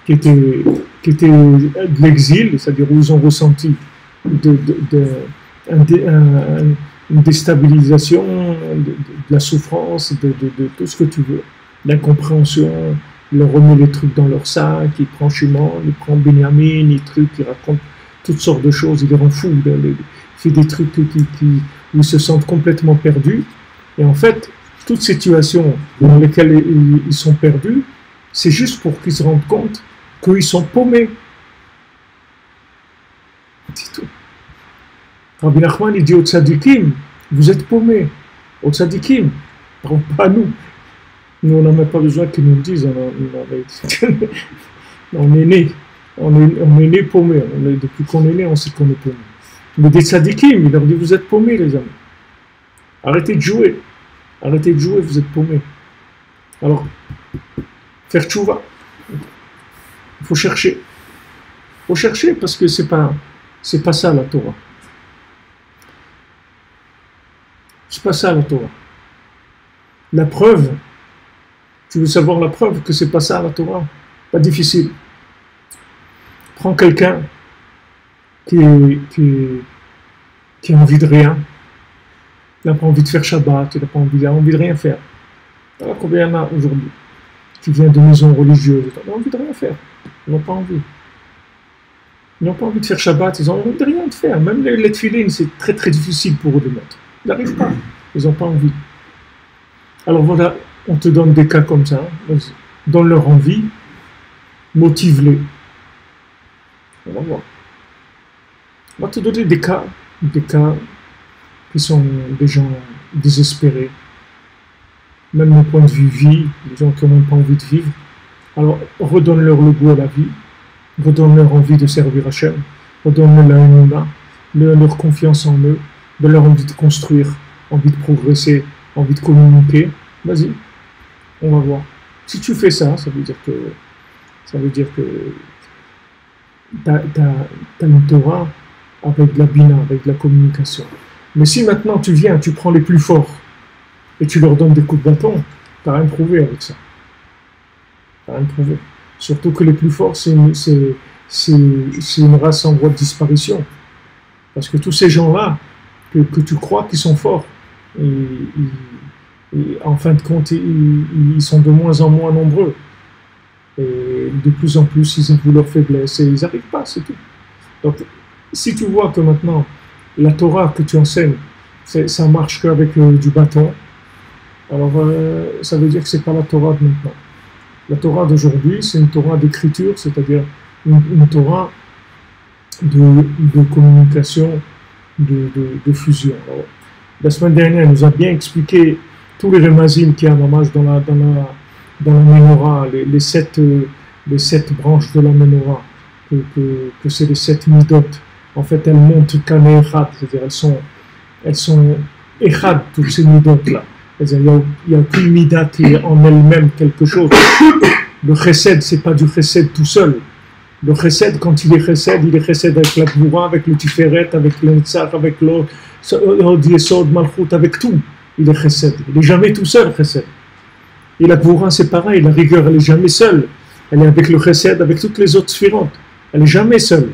qui étaient de l'exil, c'est-à-dire où ils ont ressenti une déstabilisation, de la souffrance, de tout ce que tu veux, l'incompréhension. Il leur remet les trucs dans leur sac, il prend Shimon, il prend Binyamin, il raconte toutes sortes de choses, il les rend fous, il fait des trucs où ils se sentent complètement perdus. Et en fait, toutes ces situations dans lesquelles ils sont perdus, c'est juste pour qu'ils se rendent compte qu'ils sont paumés. C'est tout. Rabbi Nachman, il dit au tzadikim, vous êtes paumés. Au tzadikim, pas à nous. Nous, on n'a même pas besoin qu'ils nous le disent. On est né. On est né paumé. Depuis qu'on est né, on sait qu'on est paumé. Mais des tzadikim, il leur dit, vous êtes paumés, les amis. Arrêtez de jouer. Arrêtez de jouer, vous êtes paumés. Alors, faire tchouva. Il faut chercher. Il faut chercher parce que c'est pas ça la Torah. C'est pas ça la Torah. La preuve, tu veux savoir la preuve que c'est pas ça la Torah? Pas difficile. Prends quelqu'un qui a envie de rien. Il n'a pas envie de faire Shabbat, il n'a pas envie de rien faire. Alors combien il y en a aujourd'hui qui viennent de maisons religieuses, ils n'ont envie de rien faire. Ils n'ont pas envie. Ils n'ont pas envie de faire Shabbat, ils ont envie de rien de faire. Même les tefilines, c'est très très difficile pour eux de mettre. Ils n'arrivent pas. Ils n'ont pas envie. Alors voilà, on te donne des cas comme ça. Donne leur envie, motive-les. On va voir. On va te donner des cas qui sont des gens désespérés, même au point de vue vie, des gens qui n'ont même pas envie de vivre. Alors, redonne-leur le goût à la vie, redonne-leur envie de servir Hachem, redonne-leur leur confiance en eux, de leur envie de construire, envie de progresser, envie de communiquer. Vas-y, on va voir. Si tu fais ça, ça veut dire que t'as une Torah avec de la bina, avec de la communication. Mais si maintenant tu viens, tu prends les plus forts et tu leur donnes des coups de bâton, tu n'as rien prouvé avec ça. Tu n'as rien prouvé. Surtout que les plus forts, c'est une race en voie de disparition. Parce que tous ces gens-là, que tu crois qu'ils sont forts, en fin de compte, ils sont de moins en moins nombreux. Et de plus en plus, ils avouent leur faiblesse et ils n'arrivent pas, c'est tout. Donc, si tu vois que maintenant, la Torah que tu enseignes, ça marche qu'avec du bâton, alors ça veut dire que ce n'est pas la Torah de maintenant. La Torah d'aujourd'hui, c'est une Torah d'écriture, c'est-à-dire une Torah de communication, de fusion. Alors, la semaine dernière, elle nous a bien expliqué tous les remazim qu'il y a dans la menorah, les sept branches de la menorah, que c'est les 7 midot. En fait, elles montent qu'un echad, c'est-à-dire elles sont echad, toutes ces midot-là. C'est-à-dire il n'y a aucune midat qui est en elle-même quelque chose. Le chesed, c'est pas du chesed tout seul. Le chesed, quand il est chesed avec la gvoura, avec le tiferet, avec le netzach, avec l'od yesod, malchut, avec tout. Il est chesed. Il n'est jamais tout seul, chesed. Et la gvoura, c'est pareil. La rigueur, elle n'est jamais seule. Elle est avec le chesed, avec toutes les autres sphirotes. Elle n'est jamais seule.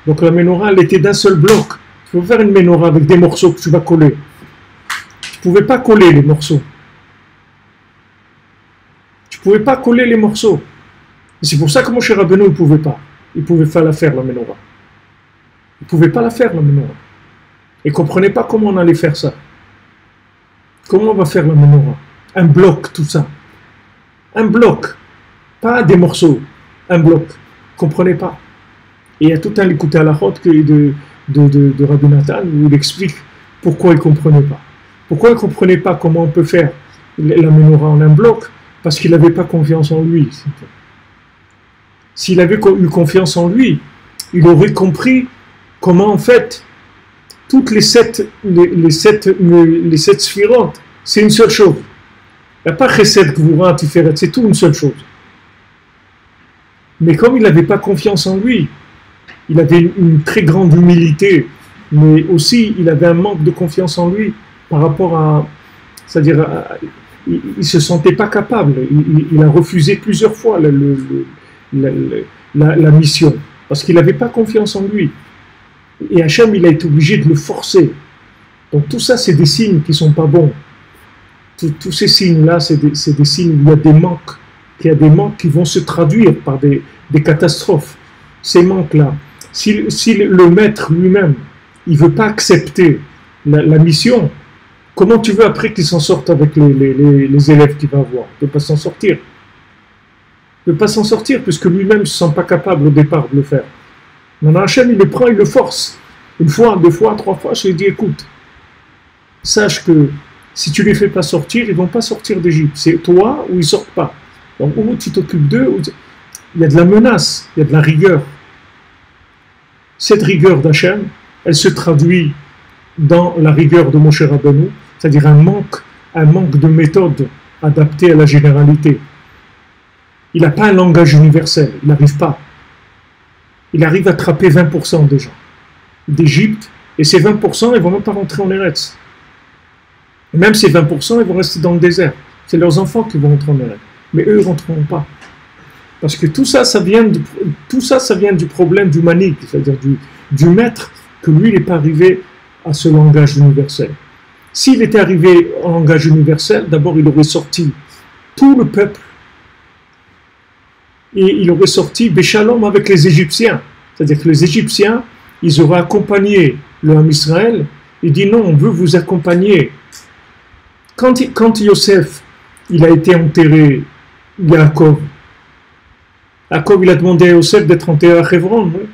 Donc la menorah, elle était d'un seul bloc. Tu peux faire une menorah avec des morceaux que tu vas coller. Tu ne pouvais pas coller les morceaux. Tu ne pouvais pas coller les morceaux. Et c'est pour ça que Moshe Rabbeinu ne pouvait pas. Il ne pouvait pas la faire, la menorah. Il ne pouvait pas la faire, la menorah. Il ne comprenait pas comment on allait faire ça. Comment on va faire la menorah? Un bloc, tout ça. Un bloc. Pas des morceaux. Un bloc. Il ne comprenait pas. Et il y a tout un écouté à la route de Rabbi Nathan où il explique pourquoi il ne comprenait pas. Pourquoi il ne comprenait pas comment on peut faire la menorah en un bloc? Parce qu'il n'avait pas confiance en lui. S'il avait eu confiance en lui, il aurait compris comment en fait toutes les sept sphirotes, c'est une seule chose. Il n'y a pas chesed, gvura, tiferet, c'est tout une seule chose. Mais comme il n'avait pas confiance en lui, il avait une très grande humilité, mais aussi il avait un manque de confiance en lui par rapport à, c'est-à-dire, il ne se sentait pas capable. Il a refusé plusieurs fois la mission, parce qu'il n'avait pas confiance en lui. Et Hachem, il a été obligé de le forcer. Donc tout ça, c'est des signes qui ne sont pas bons. Tous ces signes-là, c'est des signes où il y a des manques, qu'il y a des manques qui vont se traduire par des catastrophes. Ces manques-là, si le maître lui-même, il ne veut pas accepter la mission, comment tu veux après qu'il s'en sorte avec les élèves qu'il va avoir? Il ne peut pas s'en sortir. Il ne peut pas s'en sortir puisque lui-même ne se sent pas capable au départ de le faire. Maintenant, Hachem, il le prend, il le force. Une fois, 2 fois, 3 fois, je lui ai dit, écoute, sache que si tu ne les fais pas sortir, ils ne vont pas sortir d'Égypte. C'est toi ou ils ne sortent pas. Donc, ou tu t'occupes d'eux, il y a de la menace, il y a de la rigueur. Cette rigueur d'Hachem, elle se traduit dans la rigueur de Moshe Rabbeinu, c'est-à-dire un manque de méthode adaptée à la généralité. Il n'a pas un langage universel, il n'arrive pas. Il arrive à attraper 20% des gens d'Égypte, et ces 20%, ils ne vont même pas rentrer en Eretz. Et même ces 20%, ils vont rester dans le désert. C'est leurs enfants qui vont rentrer en Eretz. Mais eux, ils ne rentreront pas. Parce que tout ça, ça vient du problème du manik, c'est-à-dire du maître, que lui, il n'est pas arrivé à ce langage universel. S'il était arrivé au langage universel, d'abord, il aurait sorti tout le peuple, et il aurait sorti Béchalom avec les Égyptiens. C'est-à-dire que les Égyptiens, ils auraient accompagné le Ham Israël. Il dit non, on veut vous accompagner. Quand Yosef, il a été enterré, Yaakov, il a demandé à Yosef d'être enterré à Hebron. Oui.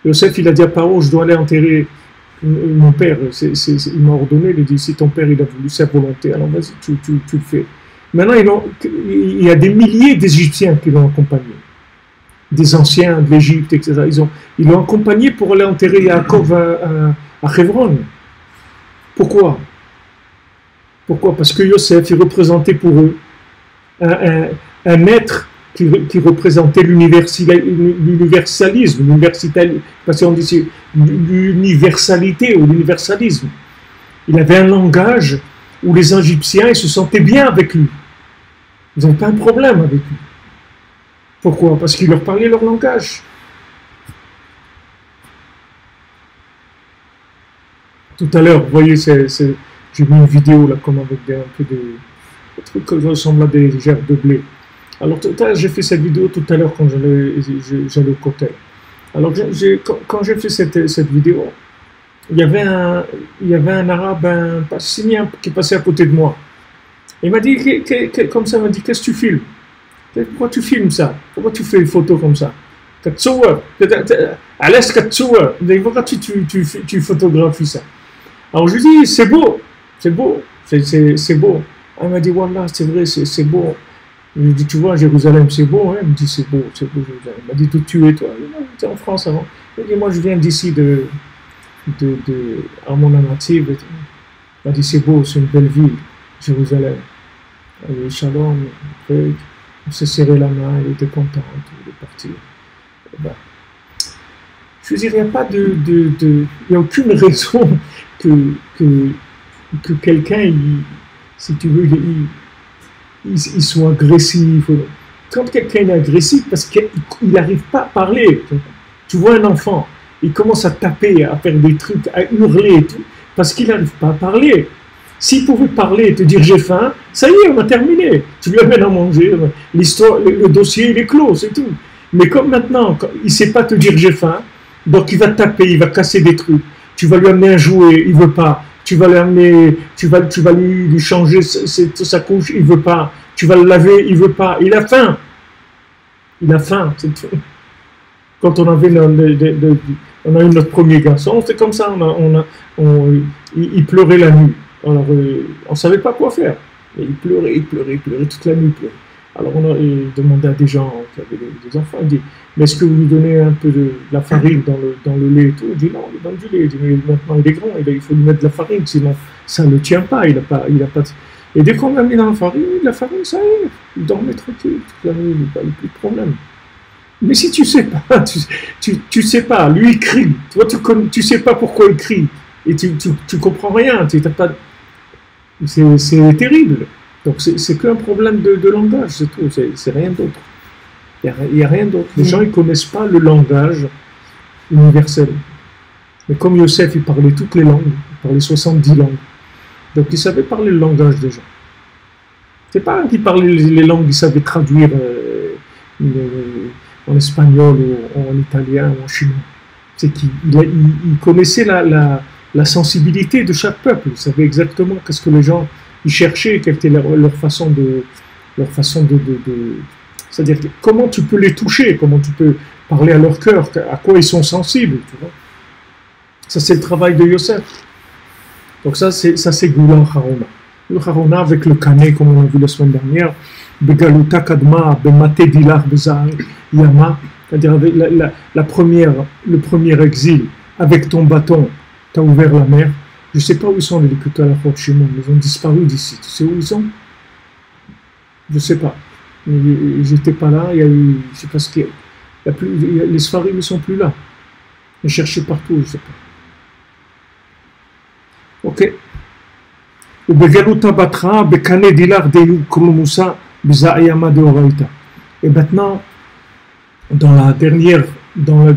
Yosef, il a dit à Paro, je dois aller enterrer mon père. Il m'a ordonné, il a dit, si ton père il a voulu sa volonté, alors vas-y, tu le fais. Maintenant, il y a des milliers d'Égyptiens qui l'ont accompagné. Des anciens de l'Égypte, etc. Ils l'ont accompagné pour aller enterrer Yaakov à Hebron. Pourquoi? Parce que Yosef, il représentait pour eux un être qui représentait l'universalisme, parce qu'on dit l'universalité ou l'universalisme. Il avait un langage où les Égyptiens ils se sentaient bien avec lui. Ils n'ont pas un problème avec lui. Pourquoi? Parce qu'il leur parlait leur langage. Tout à l'heure, vous voyez, j'ai mis une vidéo là, comme avec un peu de trucs qui ressemblent à des gerbes de blé. Alors, j'ai fait cette vidéo tout à l'heure quand j'allais au cocktail. Alors, quand j'ai fait cette vidéo, il y avait un arabe, un palestinien qui passait à côté de moi. Il m'a dit, comme ça, il m'a dit, qu'est-ce que tu filmes? Pourquoi tu filmes ça? Pourquoi tu fais une photo comme ça? Pourquoi tu photographies ça? Alors je lui dis, c'est beau, c'est beau. Elle m'a dit, voilà, c'est vrai, c'est beau. Je lui ai dit, tu vois, Jérusalem, c'est beau, hein? Elle me dit, c'est beau, Jérusalem. Elle m'a dit, d'où tu es, toi? J'étais en France avant. Elle m'a dit, moi, je viens d'ici, à mon native. Elle m'a dit, c'est beau, c'est une belle ville, Jérusalem. Elle a dit, shalom, après, on s'est serré la main, elle était contente, elle est partie. Ben, je veux dire, il n'y a pas il n'y a aucune raison que quelqu'un, si tu veux, il soit agressif. Quand quelqu'un est agressif, parce qu'il n'arrive pas à parler, tu vois un enfant, il commence à taper, à faire des trucs, à hurler et tout, parce qu'il n'arrive pas à parler. S'il pouvait parler et te dire j'ai faim, ça y est, on a terminé. Tu lui amènes à manger, l'histoire, le dossier il est clos, c'est tout. Mais comme maintenant, il ne sait pas te dire j'ai faim, donc il va taper, il va casser des trucs. Tu vas lui amener un jouet, il ne veut pas. Tu vas lui amener, tu vas lui changer sa couche, il ne veut pas. Tu vas le laver, il ne veut pas. Il a faim. Il a faim, c'est tout. Quand on avait on a eu notre premier garçon, c'était comme ça. Il pleurait la nuit. Alors, on ne savait pas quoi faire. Et il pleurait toute la nuit. Alors, on a demandé à des gens qui avaient des enfants, il dit, mais est-ce que vous lui donnez un peu de la farine dans le lait et tout? Il dit, non, il donne du lait. Il dit, mais maintenant, il est grand, il faut lui mettre de la farine, sinon, ça ne le tient pas, il a pas de... Et dès qu'on l'a mis dans la farine, ça y est, il dormait tranquille toute la nuit, il n'y a plus de problème. Mais si tu ne sais pas, tu sais pas, lui, il crie. Toi, tu ne sais pas pourquoi il crie. Et tu comprends rien, c'est terrible. Donc c'est qu'un problème de langage, c'est tout, c'est rien d'autre. Il n'y a rien d'autre. Les gens, ils ne connaissent pas le langage universel. Mais comme Yosef, il parlait toutes les langues, il parlait 70 langues. Donc il savait parler le langage des gens. C'est pas qu'il parlait les langues, il savait traduire en espagnol ou en italien ou en chinois. C'est qu'il connaissait la sensibilité de chaque peuple. Il savait exactement qu'est-ce que les gens ils cherchaient, quelle était leur façon de c'est-à-dire comment tu peux les toucher, comment tu peux parler à leur cœur, à quoi ils sont sensibles. Tu vois. Ça c'est le travail de Yosef. Donc ça c'est Gula Harona. Le Harona avec le Kané, comme on a vu la semaine dernière, Begaluta Kadma, Bemate Dilar Bezar Yama, c'est-à-dire avec le premier exil, avec ton bâton, tu as ouvert la mer. Je ne sais pas où ils sont les Likuta à la Fort Shimon, ils ont disparu d'ici. Tu sais où ils sont? Je ne sais pas. J'étais pas là, il y a eu, je sais pas ce qu'il y a. Les Sfarim ne sont plus là. Ils cherchaient partout, je ne sais pas. Ok. Et maintenant, dans le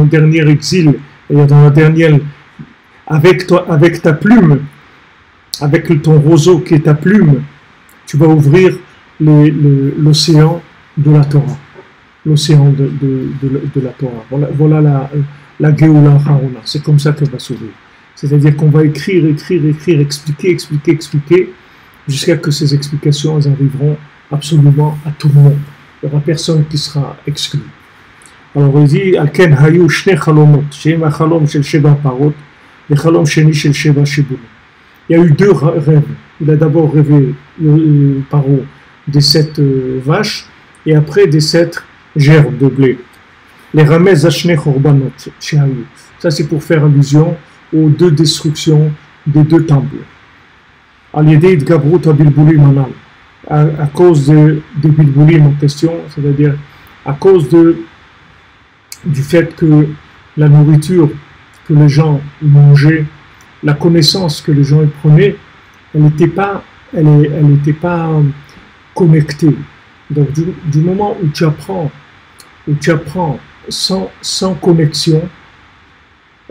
dernier exil, et dans la dernière, avec ta plume, avec ton roseau qui est ta plume, tu vas ouvrir l'océan de la Torah. L'océan de la Torah. Voilà la Géoula Harona. C'est comme ça qu'elle va s'ouvrir. C'est-à-dire qu'on va écrire, expliquer, jusqu'à que ces explications elles arriveront absolument à tout le monde. Il n'y aura personne qui sera exclu. Alors il dit, Alken hayu shne chalomot, sheim achalom shel sheva parot, le chalom sheni shel sheva shibul. Il y a eu deux rêves. Il a d'abord rêvé Paro des 7 vaches et après des 7 gerbes de blé. Les ramez ashne chorbanot shehayu. Ça c'est pour faire allusion aux 2 destructions des 2 temples. Al-Yedei Gabrut Abilbulim Anal, à cause des Bilbulim en question, c'est-à-dire à cause du fait que la nourriture que les gens mangeaient, la connaissance que les gens prenaient, elle n'était pas connectée. Donc du moment où tu apprends sans connexion,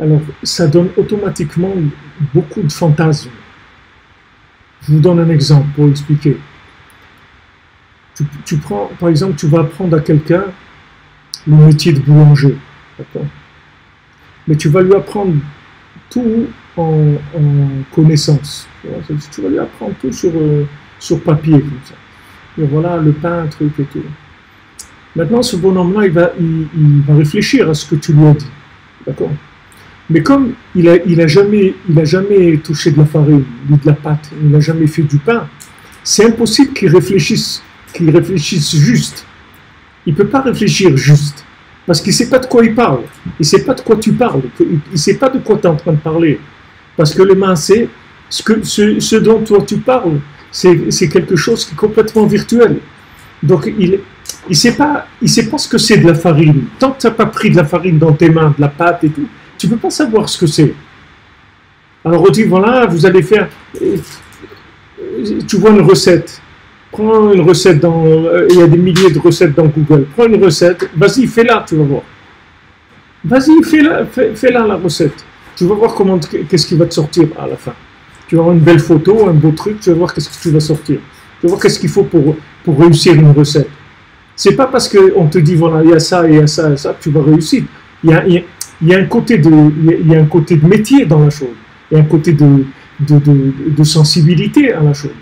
alors ça donne automatiquement beaucoup de fantasmes. Je vous donne un exemple pour expliquer. Tu prends, par exemple, tu vas apprendre à quelqu'un le métier de boulanger, d'accord? Mais tu vas lui apprendre tout en connaissance. Tu vas lui apprendre tout sur papier, comme ça. Et voilà, le pain, truc et tout. Maintenant, ce bonhomme-là, il va réfléchir à ce que tu lui as dit, d'accord? Mais comme il a jamais touché de la farine, ni de la pâte, il n'a jamais fait du pain, c'est impossible qu'il réfléchisse juste. Il ne peut pas réfléchir juste. Parce qu'il ne sait pas de quoi il parle. Il ne sait pas de quoi tu parles. Il ne sait pas de quoi tu es en train de parler. Parce que le maasé, ce dont toi tu parles, c'est quelque chose qui est complètement virtuel. Donc il ne sait pas ce que c'est de la farine. Tant que tu n'as pas pris de la farine dans tes mains, de la pâte et tout, tu ne peux pas savoir ce que c'est. Alors on dit, voilà, vous allez faire... Tu vois une recette. Prends une recette il y a des milliers de recettes dans Google. Prends une recette, vas-y, fais-la, tu vas voir. Vas-y, fais-la la recette. Tu vas voir qu'est-ce qui va te sortir à la fin. Tu vas avoir une belle photo, un beau truc, tu vas voir qu'est-ce que tu vas sortir. Tu vas voir qu'est-ce qu'il faut pour réussir une recette. C'est pas parce qu'on te dit, voilà, il y a ça, et il y a ça, et ça, que tu vas réussir. Il y a un côté de métier dans la chose. Il y a un côté de sensibilité à la chose.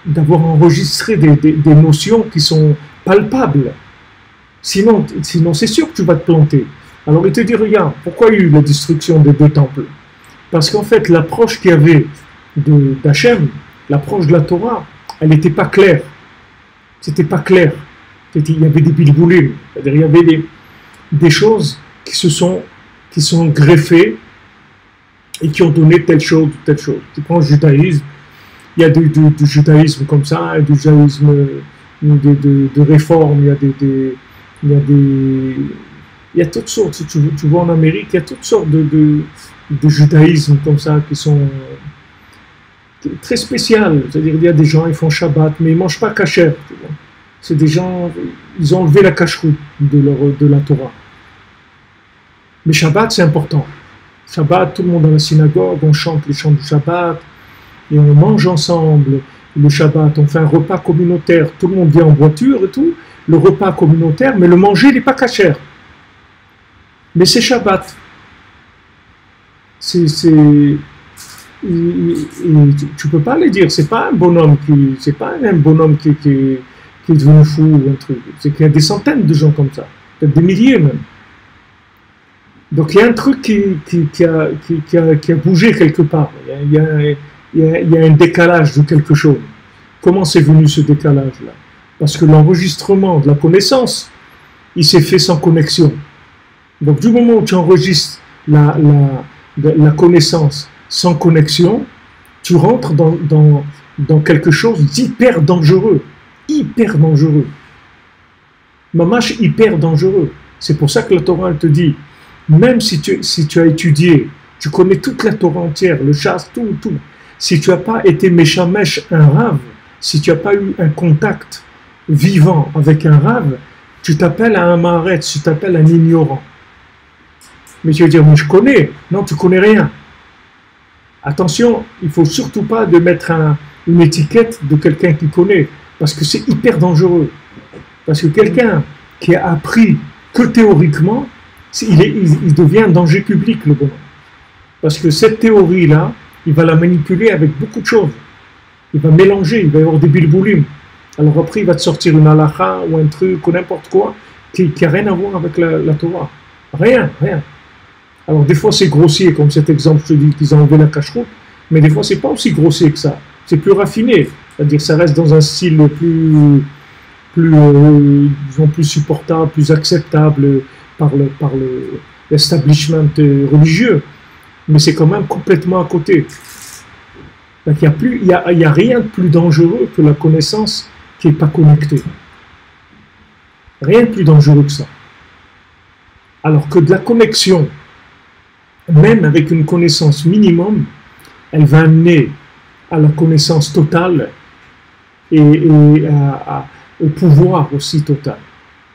D'avoir enregistré des notions qui sont palpables. Sinon c'est sûr que tu vas te planter. Alors il te dit, regarde, pourquoi il y a eu la destruction des 2 temples? Parce qu'en fait, l'approche qu'il y avait d'Hachem, l'approche de la Torah, elle n'était pas claire. C'était pas clair. Il y avait des bilboulim, c'est-à-dire il y avait des choses qui sont greffées et qui ont donné telle chose ou telle chose. Tu prends le judaïsme, il y a du judaïsme comme ça, du judaïsme de réforme, il y a toutes sortes. Tu vois en Amérique, il y a toutes sortes de judaïsme comme ça qui sont très spéciales. C'est-à-dire il y a des gens, ils font Shabbat, mais ils ne mangent pas kasher. C'est des gens, ils ont enlevé la kashrut de la Torah. Mais Shabbat, c'est important. Shabbat, tout le monde dans la synagogue, on chante les chants du Shabbat, et on mange ensemble le Shabbat, on fait un repas communautaire, tout le monde vient en voiture et tout, le repas communautaire, mais le manger, il n'est pas kasher. Mais c'est Shabbat. Tu peux pas le dire, c'est pas un bonhomme qui est devenu fou ou un truc. C'est qu'il y a des centaines de gens comme ça, peut-être des milliers même. Donc il y a un truc qui a bougé quelque part. Il y a un décalage de quelque chose. Comment c'est venu ce décalage-là? Parce que l'enregistrement de la connaissance, il s'est fait sans connexion. Donc du moment où tu enregistres la connaissance sans connexion, tu rentres dans quelque chose d'hyper dangereux. Hyper dangereux. Mamash hyper dangereux. C'est pour ça que la Torah elle te dit, même si tu as étudié, tu connais toute la Torah entière, le chasse, tout, si tu n'as pas été méchamesh, un rave, si tu n'as pas eu un contact vivant avec un rave, tu t'appelles un maharet, tu t'appelles un ignorant. Mais tu vas dire, moi je connais. Non, tu connais rien. Attention, il ne faut surtout pas de mettre une étiquette de quelqu'un qui connaît, parce que c'est hyper dangereux. Parce que quelqu'un qui a appris que théoriquement, il devient un danger public, le bonhomme. Parce que cette théorie-là, il va la manipuler avec beaucoup de choses. Il va mélanger, il va y avoir des bilboulim. Alors après, il va te sortir une halakha ou un truc ou n'importe quoi qui n'a rien à voir avec la Torah. Rien. Alors des fois c'est grossier, comme cet exemple, je te dis qu'ils ont enlevé la cacheroute, mais des fois c'est pas aussi grossier que ça. C'est plus raffiné, c'est-à-dire que ça reste dans un style plus supportable, plus acceptable par l'establishment religieux. Mais c'est quand même complètement à côté. Donc il y a rien de plus dangereux que la connaissance qui n'est pas connectée. Rien de plus dangereux que ça. Alors que de la connexion, même avec une connaissance minimum, elle va amener à la connaissance totale et au pouvoir aussi total.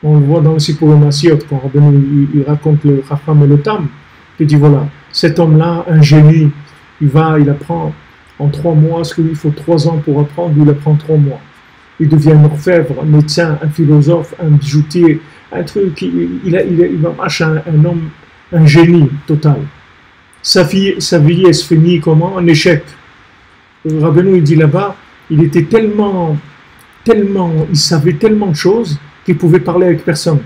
On le voit dans le Sipur Masiot, quand il raconte le Chacham et le Tam, il dit voilà, cet homme-là, un génie, il apprend en 3 mois, ce qu'il faut 3 ans pour apprendre, il apprend 3 mois. Il devient un orfèvre, un médecin, un philosophe, un bijoutier, un truc, il va marcher un homme, un génie total. Sa vie, elle se finit comment? Un échec. Rabbeinu, il dit là-bas, il était tellement, il savait tellement de choses qu'il pouvait parler avec personne.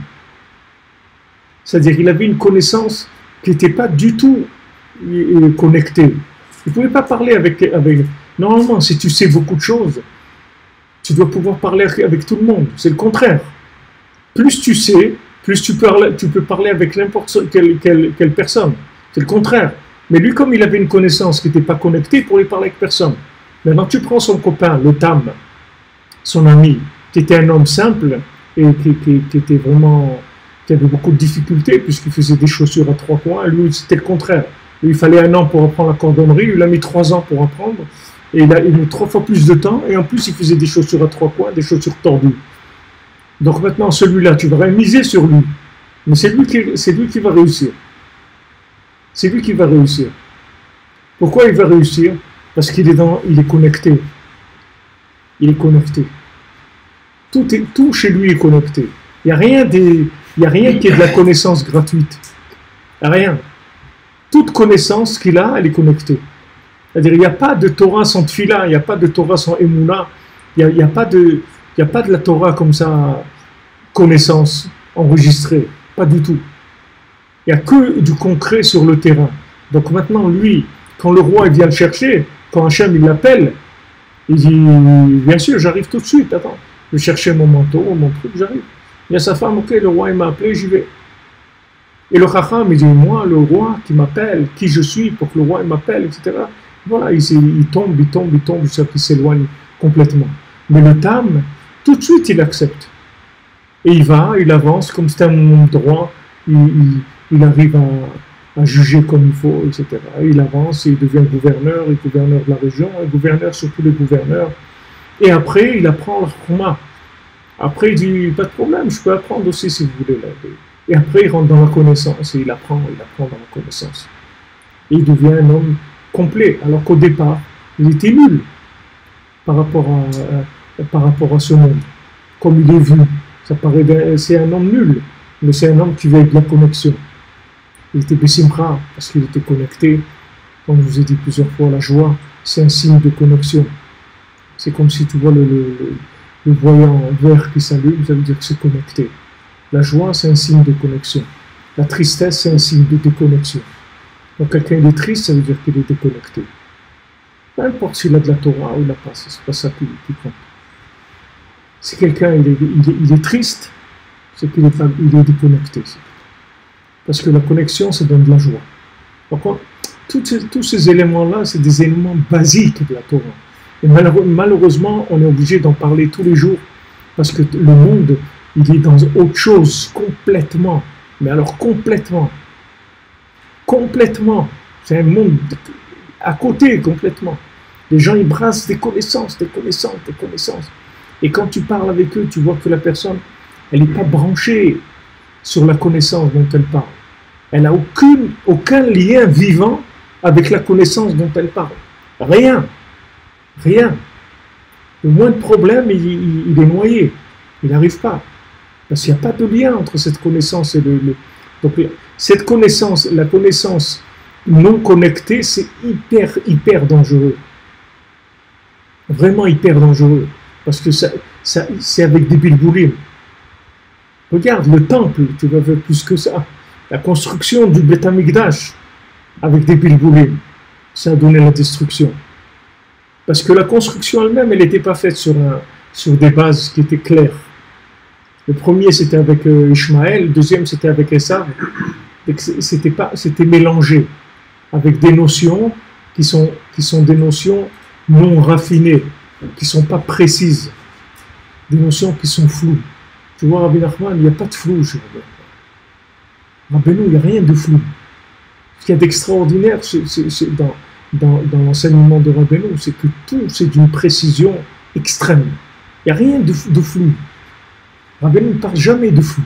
C'est-à-dire qu'il avait une connaissance qui n'était pas du tout connectée. Il ne pouvait pas parler avec Normalement, si tu sais beaucoup de choses, tu dois pouvoir parler avec tout le monde. C'est le contraire. Plus tu sais, plus tu peux parler avec n'importe quelle personne. C'est le contraire. Mais lui, comme il avait une connaissance qui n'était pas connectée, il ne pourrait parler avec personne. Maintenant, tu prends son copain, le Tam, son ami, qui était un homme simple et qui était vraiment, qui avait beaucoup de difficultés puisqu'il faisait des chaussures à 3 coins. Lui, c'était le contraire. Lui, il fallait 1 an pour apprendre la cordonnerie. Il a mis 3 ans pour apprendre. Et il a mis 3 fois plus de temps. Et en plus, il faisait des chaussures à 3 coins, des chaussures tordues. Donc maintenant, celui-là, tu vas miser sur lui. Mais c'est lui qui va réussir. C'est lui qui va réussir. Pourquoi il va réussir? Parce qu'il est connecté. Il est connecté. Tout chez lui est connecté. Il n'y a rien qui est de la connaissance gratuite. Rien. Toute connaissance qu'il a, elle est connectée. C'est-à-dire, il n'y a pas de Torah sans Tfila, il n'y a pas de Torah sans Emouna, il n'y a pas de la Torah comme ça, connaissance enregistrée. Pas du tout. Il n'y a que du concret sur le terrain. Donc maintenant, lui, quand le roi il vient le chercher, quand Hachem il l'appelle, il dit, bien sûr, j'arrive tout de suite, attends, je vais chercher mon manteau, mon truc, j'arrive. Il y a sa femme, ok, le roi il m'a appelé, j'y vais. Et le Chacham, il dit, moi, le roi qui m'appelle, qui je suis pour que le roi il m'appelle, etc. Voilà, il tombe, jusqu'à qu'il s'éloigne complètement. Mais le Tam, tout de suite, il accepte. Et il avance, comme c'est un homme droit, il arrive à juger comme il faut, etc. Il avance, il devient gouverneur de la région, et gouverneur sur tous les gouverneurs. Et après, il apprend le Chouma. Après, il dit, pas de problème, je peux apprendre aussi si vous voulez. Et après, il rentre dans la connaissance, et il apprend dans la connaissance. Et il devient un homme complet, alors qu'au départ, il était nul par rapport à ce monde. Comme il est vu, c'est un homme nul, mais c'est un homme qui veut avec la connexion. Il était Bessimra, parce qu'il était connecté. Comme je vous ai dit plusieurs fois, la joie, c'est un signe de connexion. C'est comme si tu vois le voyant vert qui s'allume, ça veut dire que c'est connecté. La joie, c'est un signe de connexion. La tristesse, c'est un signe de déconnexion. Donc quelqu'un est triste, ça veut dire qu'il est déconnecté. Peu importe s'il a de la Torah ou il n'a pas, c'est pas ça qui compte. Si quelqu'un il est triste, c'est qu'il est déconnecté. Parce que la connexion, ça donne de la joie. Donc, tous ces éléments-là, c'est des éléments basiques de la Torah. Et malheureusement, on est obligé d'en parler tous les jours, parce que le monde, il est dans autre chose complètement. Mais alors complètement. Complètement. C'est un monde à côté complètement. Les gens, ils brassent des connaissances. Et quand tu parles avec eux, tu vois que la personne, elle n'est pas branchée sur la connaissance dont elle parle. Elle n'a aucun lien vivant avec la connaissance dont elle parle. Rien. Le moindre problème, il est noyé. Il n'arrive pas. Parce qu'il n'y a pas de lien entre cette connaissance et Donc, cette connaissance, la connaissance non connectée, c'est hyper dangereux. Vraiment hyper dangereux. Parce que c'est avec des bilboulim. Regarde, le temple, tu vas voir plus que ça. La construction du Beth Amikdash avec des bilboulim, ça a donné la destruction. Parce que la construction elle-même, elle n'était pas faite sur des bases qui étaient claires. Le premier, c'était avec Ishmaël, le deuxième, c'était avec Esav. C'était mélangé avec des notions qui sont des notions non raffinées, qui ne sont pas précises, des notions qui sont floues. Tu vois, Rabbi Nachman, il n'y a pas de flou chez Rabbeinu, il n'y a rien de flou. Ce qu'il y a d'extraordinaire dans l'enseignement de Rabbeinu, c'est que tout, c'est d'une précision extrême. Il n'y a rien de flou. Rabbeinu ne parle jamais de flou,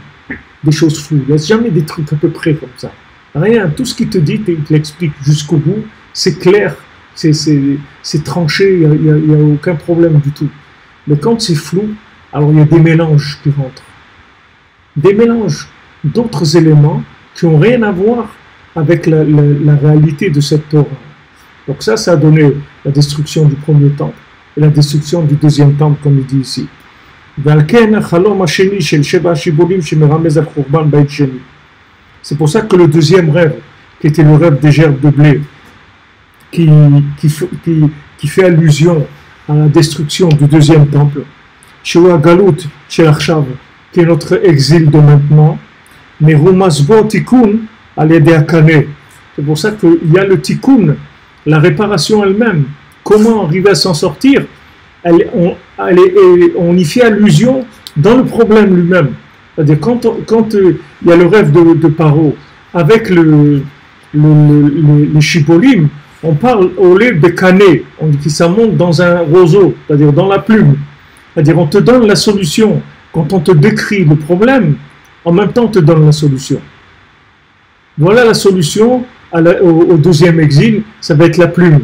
des choses floues. Il n'y a jamais des trucs à peu près comme ça. Rien, tout ce qu'il te dit, il te l'explique jusqu'au bout. C'est clair, c'est tranché, il n'y a aucun problème du tout. Mais quand c'est flou, alors il y a des mélanges qui rentrent. Des mélanges d'autres éléments qui n'ont rien à voir avec la réalité de cette Torah. Donc ça a donné la destruction du premier temple et la destruction du deuxième temple, comme il dit ici. C'est pour ça que le deuxième rêve, qui était le rêve des gerbes de blé, qui qui fait allusion à la destruction du deuxième temple, Shewa Galut Shel Achshav, qui est notre exil de maintenant, mais Rumasbo Tikkun al-Yedei Hakane. C'est pour ça qu'il y a le Tikkun, la réparation elle-même. Comment arriver à s'en sortir? On y fait allusion dans le problème lui-même. C'est-à-dire quand il y a le rêve de Paro avec les Shibolim, on parle au lait de Kané, on dit que ça monte dans un roseau, c'est-à-dire dans la plume. C'est-à-dire on te donne la solution. Quand on te décrit le problème, en même temps on te donne la solution. Voilà la solution au deuxième exil, ça va être la plume.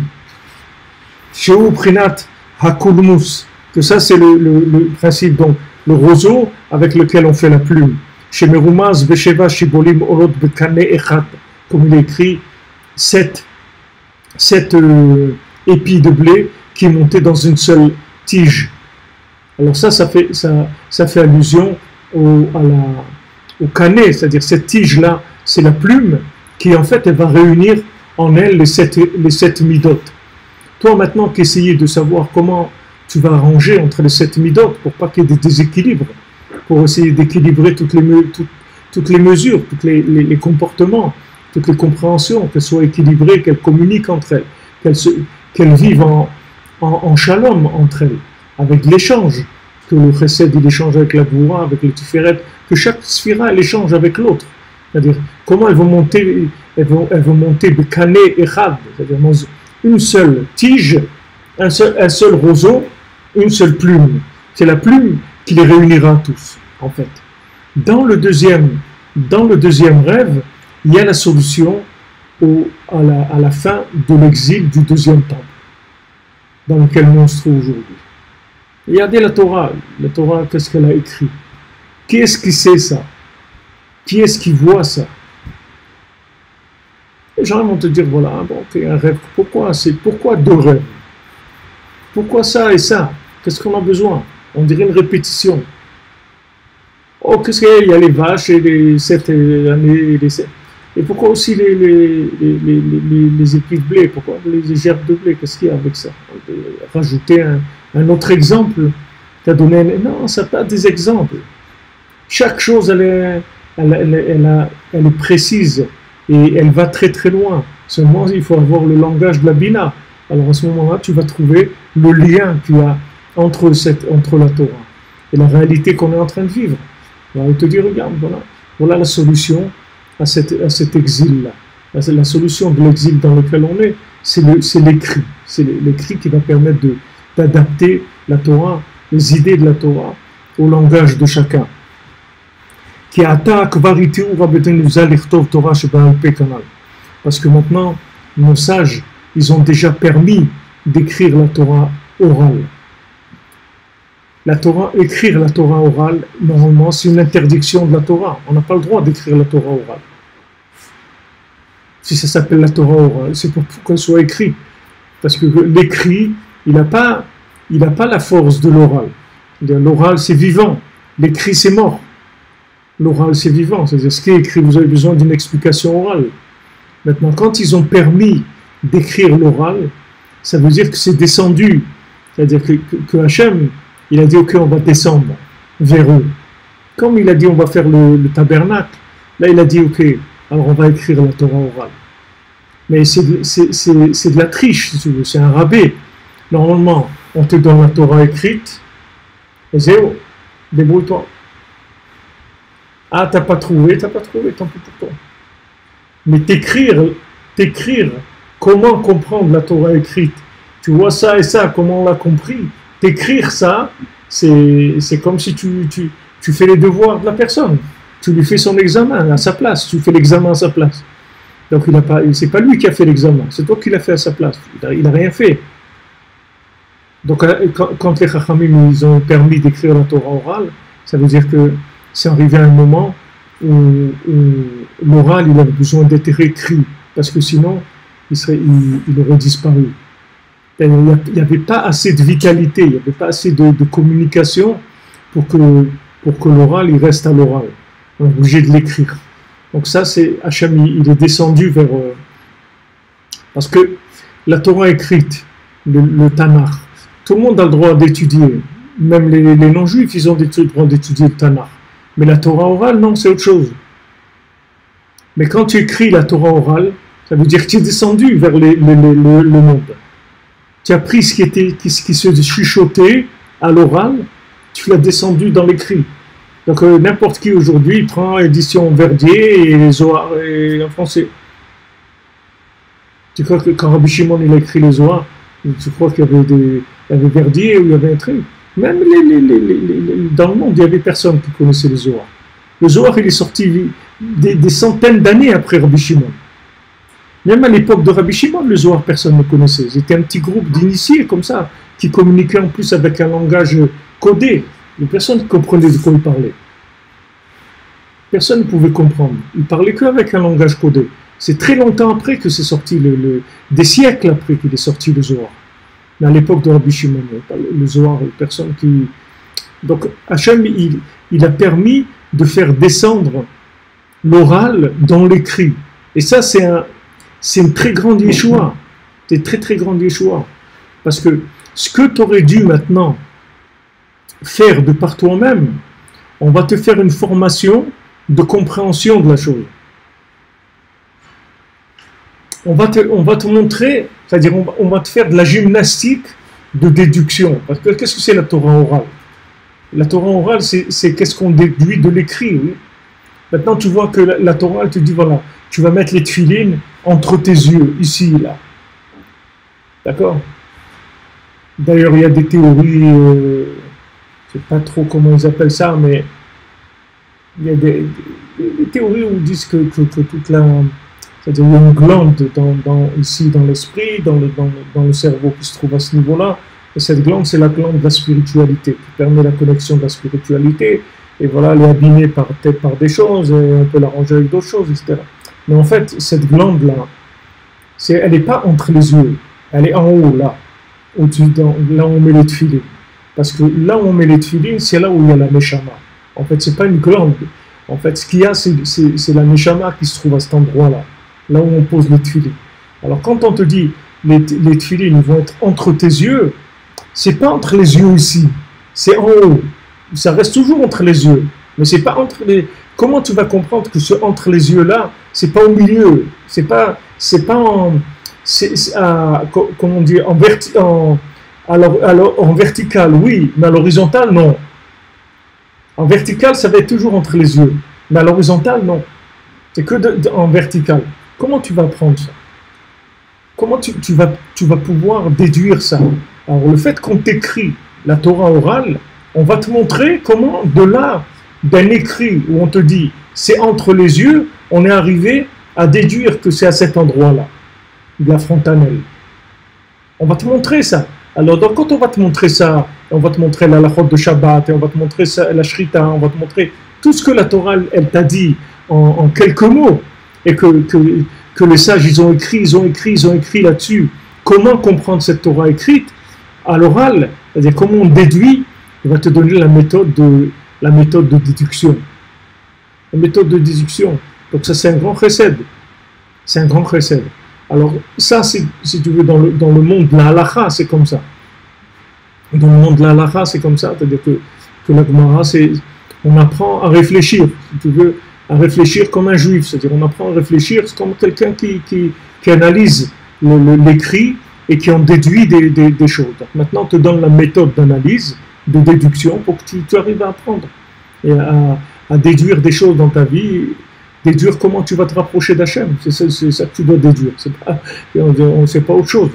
Sheu Prinat Hakulmus, que ça c'est le principe, donc le roseau avec lequel on fait la plume. Chez Merumaz Vesheva Shibolim Orot Bekane Echat, comme il est écrit, 7 épis de blé qui est monté dans une seule tige. Alors ça fait allusion au canet, c'est-à-dire cette tige-là, c'est la plume qui en fait elle va réunir en elle les sept midotes. Toi maintenant qui essayes de savoir comment tu vas arranger entre les 7 midotes pour pas qu'il y ait des déséquilibres, pour essayer d'équilibrer toutes les mesures, tous les comportements, toutes les compréhensions, qu'elles soient équilibrées, qu'elles communiquent entre elles, qu'elles vivent en shalom entre elles, avec l'échange, que le chesed il échange avec la Goura, avec le tiferet, que chaque sphira elle échange avec l'autre. C'est-à-dire comment elles vont monter Bekane Echad, c'est-à-dire dans une seule tige, un seul roseau, une seule plume. C'est la plume qui les réunira tous, en fait. Dans le deuxième rêve, il y a la solution à la fin de l'exil du deuxième temple, dans lequel on se trouve aujourd'hui. Regardez la Torah, qu'est-ce qu'elle a écrit? Qui est-ce qui sait ça? Qui est-ce qui voit ça? Les gens vont te dire, voilà, bon, ok, un rêve, pourquoi deux rêves? Pourquoi ça et ça? Qu'est-ce qu'on a besoin? On dirait une répétition. Oh, qu'est-ce qu'il y a les vaches et les 7 années, et pourquoi aussi les épis de blé? Pourquoi les gerbes de blé? Qu'est-ce qu'il y a avec ça? Rajouter un autre exemple. Tu as donné. Non, ça n'a pas des exemples. Chaque chose, elle est précise et elle va très très loin. Seulement, il faut avoir le langage de la Bina. Alors à ce moment-là, tu vas trouver le lien qu'il y a entre la Torah et la réalité qu'on est en train de vivre. Alors, il te dit, regarde, voilà la solution à cet exil-là. La solution de l'exil dans lequel on est, c'est l'écrit. C'est l'écrit qui va permettre d'adapter la Torah, les idées de la Torah, au langage de chacun. Parce que maintenant, nos sages, ils ont déjà permis d'écrire la Torah orale. Écrire la Torah orale, normalement, c'est une interdiction de la Torah. On n'a pas le droit d'écrire la Torah orale. Si ça s'appelle la Torah orale, c'est pour qu'elle soit écrite. Parce que l'écrit, il n'a pas la force de l'oral. L'oral, c'est vivant. L'écrit, c'est mort. L'oral, c'est vivant. C'est-à-dire, ce qui est écrit, vous avez besoin d'une explication orale. Maintenant, quand ils ont permis d'écrire l'oral, ça veut dire que c'est descendu. C'est-à-dire que Hachem, il a dit, ok, on va descendre vers eux. Comme il a dit, on va faire le tabernacle, là, il a dit, ok, alors on va écrire la Torah orale. Mais c'est de la triche, si tu veux, c'est un rabais. Normalement, on te donne la Torah écrite, et zéro, débrouille-toi. Ah, t'as pas trouvé, tant pis pour toi. Mais t'écrire, comment comprendre la Torah écrite? Tu vois ça et ça, comment on l'a compris? T'écrire ça, c'est comme si tu fais les devoirs de la personne. Tu lui fais son examen à sa place, tu fais l'examen à sa place. Donc c'est pas lui qui a fait l'examen, c'est toi qui l'as fait à sa place. Il n'a rien fait. Donc quand les Chachamim ils ont permis d'écrire la Torah orale, ça veut dire que c'est arrivé à un moment où l'oral il avait besoin d'être écrit, parce que sinon il aurait disparu. Il n'y avait pas assez de vitalité, il n'y avait pas assez de communication pour que l'oral il reste à l'oral. On est obligé de l'écrire. Donc ça, c'est Hachem, il est descendu vers... parce que la Torah écrite, le Tanakh. Tout le monde a le droit d'étudier. Même les non-juifs, ils ont le droit d'étudier le Tanakh. Mais la Torah orale, non, c'est autre chose. Mais quand tu écris la Torah orale, ça veut dire que tu es descendu vers le monde. Tu as pris ce qui se chuchotait à l'oral, tu l'as descendu dans l'écrit. Donc n'importe qui aujourd'hui prend édition Verdier et Zohar en français. Tu crois que quand Rabbi Shimon il a écrit le Zohar, tu crois qu'il y avait Verdier ou il y avait un truc. Même dans le monde, il n'y avait personne qui connaissait le Zohar. Le Zohar, il est sorti des centaines d'années après Rabbi Shimon. Même à l'époque de Rabbi Shimon, le Zohar, personne ne connaissait. C'était un petit groupe d'initiés comme ça, qui communiquaient en plus avec un langage codé. Et personne ne comprenait de quoi il parlait. Personne ne pouvait comprendre. Il parlait qu'avec un langage codé. C'est très longtemps après que c'est sorti, des siècles après qu'il est sorti le Zohar. Mais à l'époque de Rabbi Shimon, le Zohar, personne qui... Donc Hachem, il a permis de faire descendre l'oral dans l'écrit. Et ça, c'est une très grande Yeshua. C'est une très très grande Yeshua. Parce que ce que tu aurais dû maintenant faire de par toi-même, on va te faire une formation de compréhension de la chose. On va te montrer, c'est-à-dire on va te faire de la gymnastique de déduction. Parce que qu'est-ce que c'est la Torah orale? La Torah orale, c'est qu'est-ce qu'on déduit de l'écrit. Oui. Maintenant, tu vois que la Torah, elle te dit, voilà, tu vas mettre les tefilines entre tes yeux, ici, là. D'accord? D'ailleurs, il y a des théories, je ne sais pas trop comment ils appellent ça, mais il y a des théories où ils disent que toute la... C'est-à-dire il y a une glande ici dans l'esprit, dans le cerveau qui se trouve à ce niveau-là, et cette glande, c'est la glande de la spiritualité, qui permet la connexion de la spiritualité, et voilà, elle est abîmée peut-être par des choses, et on peut l'arranger avec d'autres choses, etc. Mais en fait, cette glande-là, elle n'est pas entre les yeux, elle est en haut, là, au-dessus, là où on met les tefilines. Parce que là où on met les tefilines, c'est là où il y a la neshama. En fait, c'est pas une glande. En fait, ce qu'il y a, c'est la neshama qui se trouve à cet endroit-là, là où on pose les tefilines. Alors, quand on te dit les tefilines vont être entre tes yeux, c'est pas entre les yeux ici, c'est en haut. Ça reste toujours entre les yeux, mais c'est pas entre les... Comment tu vas comprendre que ce entre les yeux-là, c'est pas au milieu, c'est pas en... comment on dit, en vertical, oui, mais à l'horizontale, non. En vertical, ça va être toujours entre les yeux, mais à l'horizontale, non. C'est que en vertical. Comment tu vas prendre ça? Comment tu vas pouvoir déduire ça? Alors, le fait qu'on t'écrit la Torah orale, on va te montrer comment, de là, d'un écrit où on te dit c'est entre les yeux, on est arrivé à déduire que c'est à cet endroit-là, de la frontanelle. On va te montrer ça. Alors, donc, quand on va te montrer ça, on va te montrer la halachot de Shabbat, et on va te montrer ça, la Shrita, on va te montrer tout ce que la Torah, elle t'a dit en quelques mots, et que les sages, ils ont écrit là-dessus. Comment comprendre cette Torah écrite à l'oral, c'est-à-dire comment on déduit, il va te donner la méthode de déduction. La méthode de déduction. Donc ça, c'est un grand chesed. C'est un grand chesed. Alors ça, si tu veux, dans le monde de la halakha, c'est comme ça. Dans le monde de la halakha, c'est comme ça. C'est-à-dire que la Gemara, on apprend à réfléchir, si tu veux, à réfléchir comme un juif. C'est-à-dire on apprend à réfléchir comme quelqu'un qui analyse l'écrit et qui en déduit des choses. Donc maintenant, on te donne la méthode d'analyse, de déduction, pour que tu arrives à apprendre et à déduire des choses dans ta vie, déduire comment tu vas te rapprocher d'Hachem. C'est ça que tu dois déduire. On ne sait pas autre chose.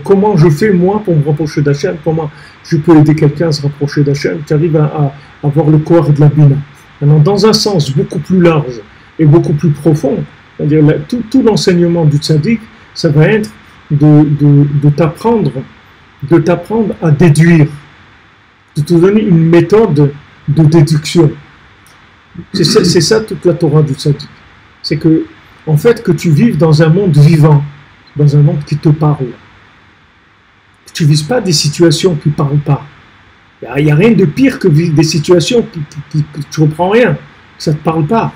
Comment je fais moi pour me rapprocher d'Hachem, comment je peux aider quelqu'un à se rapprocher d'Hachem. Tu arrives à avoir le corps de la Bina. Maintenant, dans un sens beaucoup plus large et beaucoup plus profond, c'est-à-dire tout l'enseignement du tzaddik, ça va être de t'apprendre à déduire, de te donner une méthode de déduction. C'est ça toute la Torah du tzaddik. C'est que, en fait, que tu vives dans un monde vivant, dans un monde qui te parle. Que tu ne vises pas des situations qui ne parlent pas. Il n'y a rien de pire que vivre des situations que tu ne comprends rien, que ça ne te parle pas.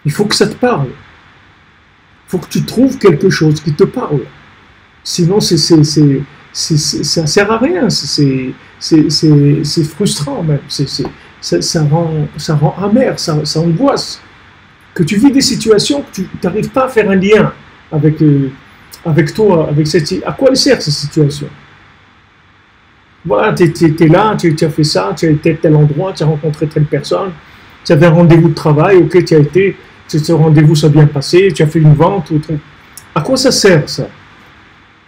Il faut que ça te parle. Il faut que tu trouves quelque chose qui te parle. Sinon, ça sert à rien. C'est frustrant même. Ça rend amer, ça angoisse. Que tu vis des situations que tu n'arrives pas à faire un lien avec toi, avec à quoi elle sert cette situation? Voilà, tu es là, tu as fait ça, tu as été à tel endroit, tu as rencontré telle personne, tu avais un rendez-vous de travail, ok, tu as été, ce rendez-vous s'est bien passé, tu as fait une vente, ou truc. À quoi ça sert ça?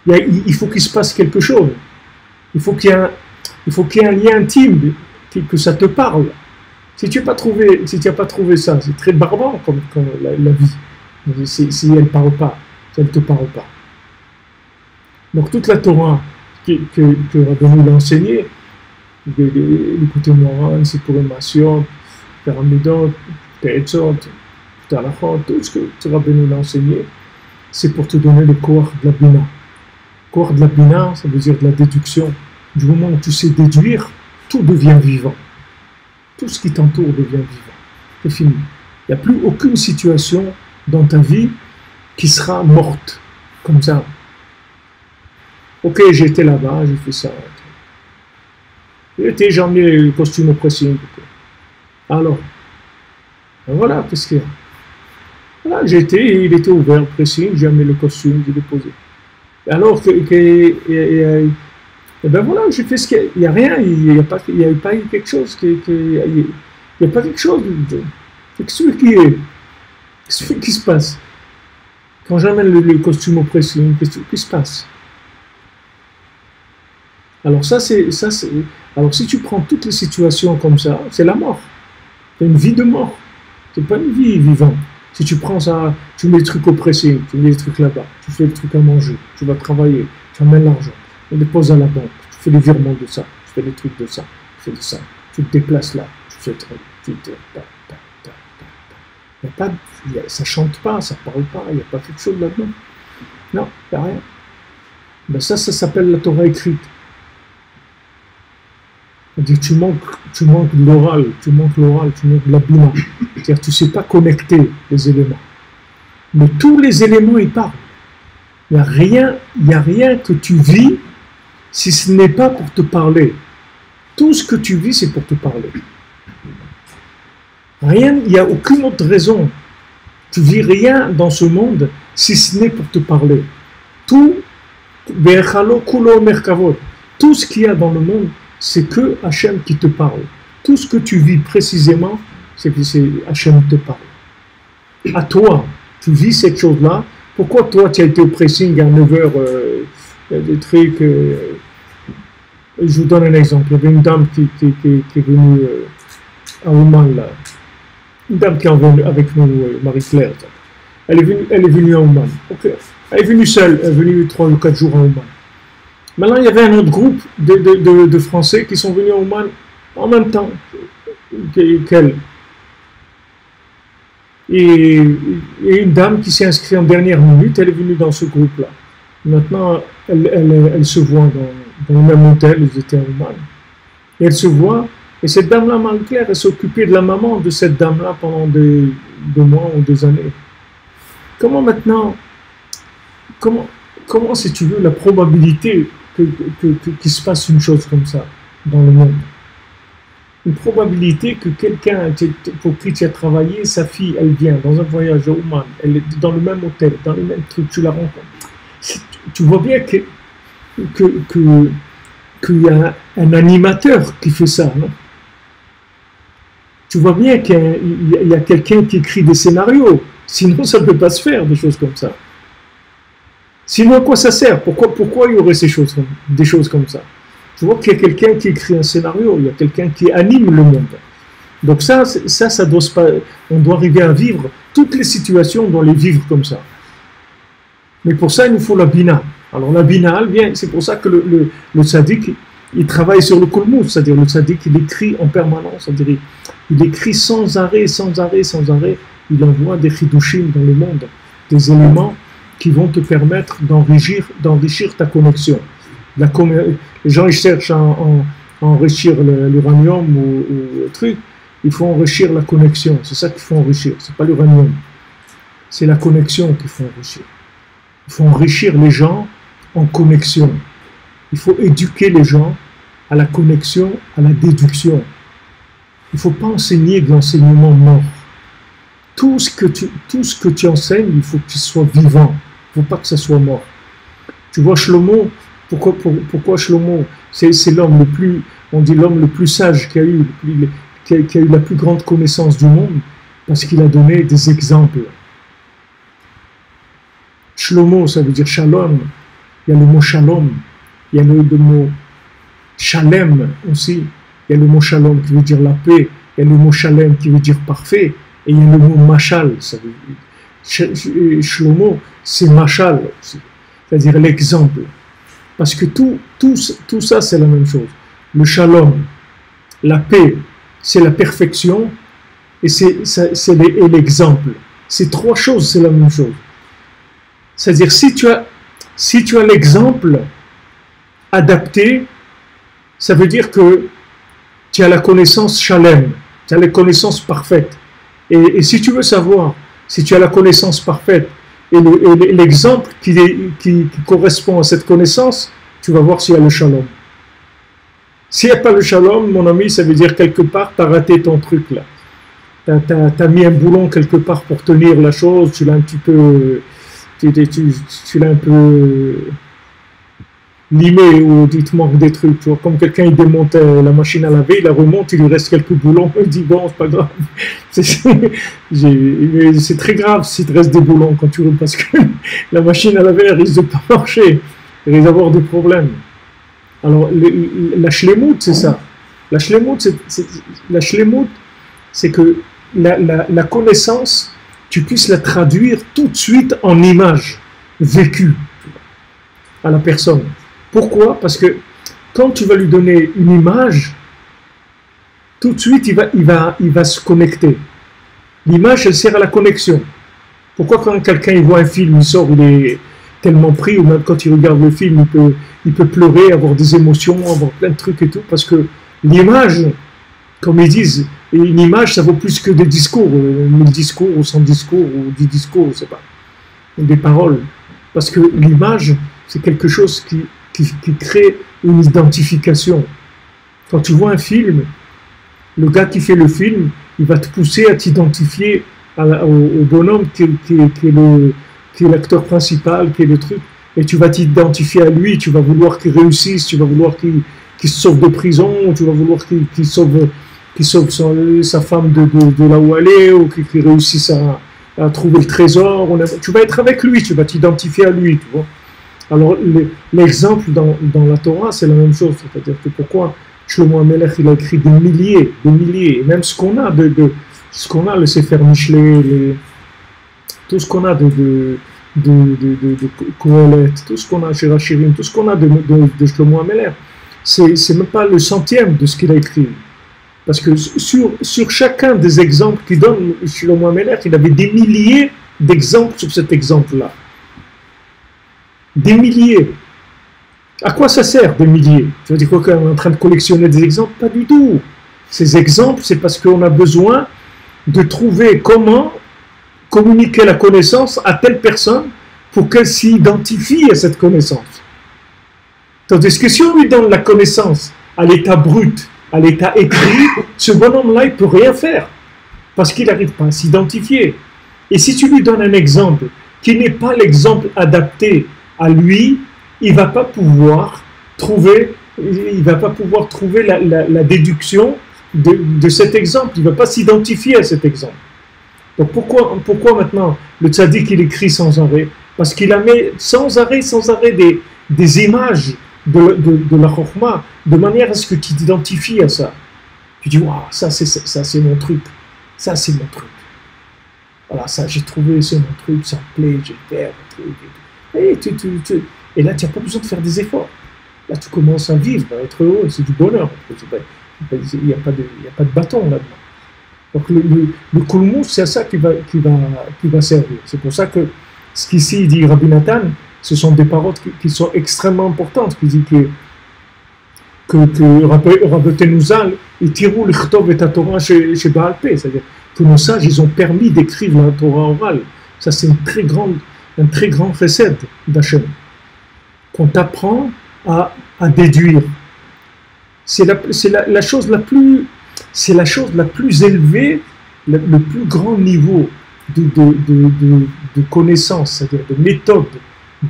Il faut qu'il se passe quelque chose. Il faut qu'il y ait un lien intime, que ça te parle. Si tu n'as pas trouvé ça, c'est très barbare comme la vie. Si elle ne parle pas, si elle ne te parle pas. Donc toute la Torah que Rabbeinu l'a enseigné, l'écouter Moran, Sipurim Masion, Pyramidot, Teetzot, Talachot, tout ce que Rabbeinu l'a enseigné, c'est pour te donner le corps de la Bina. Corps de la Bina, ça veut dire de la déduction. Du moment où tu sais déduire, tout devient vivant. Tout ce qui t'entoure devient vivant. C'est fini. Il n'y a plus aucune situation dans ta vie qui sera morte, comme ça. Ok, j'étais là-bas, j'ai fait ça. J'ai mis le costume au pressing. Alors, voilà, qu'est-ce qu'il y a? Voilà, il était ouvert le pressing, j'ai mis le costume, j'ai déposé. Alors et ben voilà, j'ai fait ce qu'il y a. Il n'y a rien, il n'y a pas eu quelque chose. Il n'y a pas quelque chose. Qu'est-ce qui se passe? Quand j'amène le costume au pressing, qu'est-ce qui se passe? Alors alors si tu prends toutes les situations comme ça, c'est la mort. C'est une vie de mort. C'est pas une vie vivante. Si tu prends ça, tu mets les trucs au pressing, tu mets les trucs là-bas, tu fais les trucs à manger, tu vas travailler, tu amènes l'argent, tu déposes à la banque, tu fais les virements de ça, tu fais les trucs de ça, tu fais de ça, tu te déplaces là, tu fais ça chante pas, ça parle pas, il n'y a pas quelque chose là-dedans. Non, il n'y a rien. Ben ça s'appelle la Torah écrite. C'est-à-dire tu manques de l'oral, tu manques de la bina. C'est-à-dire tu ne sais pas connecter les éléments. Mais tous les éléments, ils parlent. Il n'y a rien que tu vis si ce n'est pas pour te parler. Tout ce que tu vis, c'est pour te parler. Rien, il n'y a aucune autre raison. Tu vis rien dans ce monde si ce n'est pour te parler. Tout ce qu'il y a dans le monde, c'est que Hachem qui te parle. Tout ce que tu vis précisément, c'est que Hachem te parle. À toi, tu vis cette chose-là. Pourquoi toi, tu as été au pressing à 9h, des trucs... je vous donne un exemple. Il y avait une dame qui est venue à Ouman, là. Une dame qui est venue avec nous, Marie-Claire. Elle est venue à Ouman. Okay. Elle est venue seule. Elle est venue 3 ou 4 jours à Ouman. Maintenant, il y avait un autre groupe de Français qui sont venus à Ouman en même temps qu'elle. Et une dame qui s'est inscrite en dernière minute, elle est venue dans ce groupe-là. Maintenant, elle se voit dans le même hôtel, ils étaient à Ouman. Et elle se voit, et cette dame-là, Marie-Claire, elle s'est occupée de la maman de cette dame-là pendant 2 mois ou 2 années. Comment maintenant, comment si tu veux, la probabilité qu'il se passe une chose comme ça dans le monde? Une probabilité que quelqu'un pour qui tu as travaillé, sa fille, elle vient dans un voyage à Ouman, elle est dans le même hôtel, dans le même truc, tu la rencontres. Tu vois bien qu'il y a un animateur qui fait ça, non? Tu vois bien qu'il y a quelqu'un qui écrit des scénarios, sinon ça ne peut pas se faire, des choses comme ça. Sinon, à quoi ça sert? Pourquoi il y aurait des choses comme ça? Tu vois qu'il y a quelqu'un qui écrit un scénario, il y a quelqu'un qui anime le monde. Donc ça doit pas. On doit arriver à vivre toutes les situations, on doit les vivre comme ça. Mais pour ça, il nous faut la bina. Alors la bina, elle vient. C'est pour ça que le tzaddik, il travaille sur le kulmut, c'est-à-dire le tzaddik, il écrit en permanence, c'est-à-dire il écrit sans arrêt. Il envoie des chidushim dans le monde, des éléments qui vont te permettre d'enrichir ta connexion. Les gens ils cherchent à enrichir l'uranium ou le truc, il faut enrichir la connexion, c'est ça qu'il faut enrichir, c'est pas l'uranium, c'est la connexion qu'il faut enrichir. Il faut enrichir les gens en connexion. Il faut éduquer les gens à la connexion, à la déduction. Il ne faut pas enseigner de l'enseignement mort. Tout ce que tu enseignes, il faut qu'il soit vivant. Il ne faut pas que ça soit mort. Tu vois, Shlomo, pourquoi Shlomo, c'est l'homme le plus, on dit l'homme le plus sage qui a eu la plus grande connaissance du monde, parce qu'il a donné des exemples. Shlomo, ça veut dire shalom. Il y a le mot shalom. Il y a le mot shalem aussi. Il y a le mot shalom qui veut dire la paix. Il y a le mot shalem qui veut dire parfait. Et il y a le mot machal. Ça veut dire, Shlomo, c'est machal aussi. C'est-à-dire l'exemple. Parce que tout ça, c'est la même chose. Le shalom, la paix, c'est la perfection et c'est l'exemple. Ces trois choses, c'est la même chose. C'est-à-dire, si tu as l'exemple adapté, ça veut dire que tu as la connaissance shalem, tu as la connaissance parfaite. Et si tu veux savoir si tu as la connaissance parfaite et l'exemple qui correspond à cette connaissance, tu vas voir s'il y a le shalom. S'il n'y a pas le shalom, mon ami, ça veut dire quelque part, tu as raté ton truc là. Tu as mis un boulon quelque part pour tenir la chose, tu l'as un petit peu... Tu l'as un peu limé ou il te manque des trucs. Tu vois, comme quelqu'un il démonte la machine à laver, il la remonte, il lui reste quelques boulons, il dit bon, c'est pas grave. C'est très grave s'il te reste des boulons quand tu roules parce que la machine à laver elle risque de pas marcher, elle risque d'avoir des problèmes. Alors la shlemout, c'est ça. La shlemout, c'est que la connaissance, tu puisses la traduire tout de suite en image vécue à la personne. Pourquoi? Parce que quand tu vas lui donner une image, tout de suite il va se connecter. L'image, elle sert à la connexion. Pourquoi quand quelqu'un voit un film, il sort, il est tellement pris, ou même quand il regarde le film, il peut pleurer, avoir des émotions, avoir plein de trucs et tout, parce que l'image, comme ils disent, une image, ça vaut plus que des discours, 1000 discours, ou 100 discours, ou 10 discours, je sais pas, des paroles. Parce que l'image, c'est quelque chose qui crée une identification. Quand tu vois un film, le gars qui fait le film, il va te pousser à t'identifier au bonhomme qui est l'acteur principal, qui est le truc, et tu vas t'identifier à lui, tu vas vouloir qu'il réussisse, tu vas vouloir qu'il se sauve de prison, tu vas vouloir qu'il sauve sa femme de là où elle est, ou qu'il réussisse à trouver le trésor. Tu vas être avec lui, tu vas t'identifier à lui, tu vois. Alors, l'exemple dans la Torah, c'est la même chose. C'est-à-dire que pourquoi Shlomo HaMelech, il a écrit des milliers, et même ce qu'on a le Sefer Mishlei, tout ce qu'on a de Kohelet, tout ce qu'on a chez Rachirim, tout ce qu'on a de Shlomo HaMelech, c'est même pas le centième de ce qu'il a écrit. Parce que sur chacun des exemples qu'il donne, Shlomo HaMelech, il avait des milliers d'exemples sur cet exemple-là. Des milliers. À quoi ça sert, des milliers? Tu vas dire quoi, qu'on est en train de collectionner des exemples? Pas du tout. Ces exemples, c'est parce qu'on a besoin de trouver comment communiquer la connaissance à telle personne pour qu'elle s'identifie à cette connaissance. Tandis que si on lui donne la connaissance à l'état brut, à l'état écrit, ce bonhomme-là, il ne peut rien faire parce qu'il n'arrive pas à s'identifier. Et si tu lui donnes un exemple qui n'est pas l'exemple adapté à lui, il ne va pas pouvoir trouver la déduction de cet exemple. Il ne va pas s'identifier à cet exemple. Donc pourquoi maintenant le tzaddik il écrit sans arrêt? Parce qu'il a mis sans arrêt des images de la chokhma, de manière à ce que tu t'identifies à ça. Tu dis, waouh, ça c'est mon truc. Ça c'est mon truc. Voilà, ça j'ai trouvé, c'est mon truc, ça me plaît, j'ai fait un truc. Et là, tu n'as pas besoin de faire des efforts. Là, tu commences à vivre, à être heureux, c'est du bonheur. Il n'y a pas de bâton là-dedans. Donc le Kulmous, c'est à ça qui va servir. C'est pour ça que ce qu'ici dit Rabbi Nathan, ce sont des paroles qui sont extrêmement importantes, qui dit que Rabbi Tenuzal, ils tirent l'Ichtov et la Torah chez Baal Peh, c'est-à-dire que nos sages, ils ont permis d'écrire la Torah orale. Ça, c'est un très grand recette d'Hachem. qu'on t'apprend à déduire. C'est la chose la plus, c'est la chose la plus élevée, le plus grand niveau de connaissance, c'est-à-dire de méthode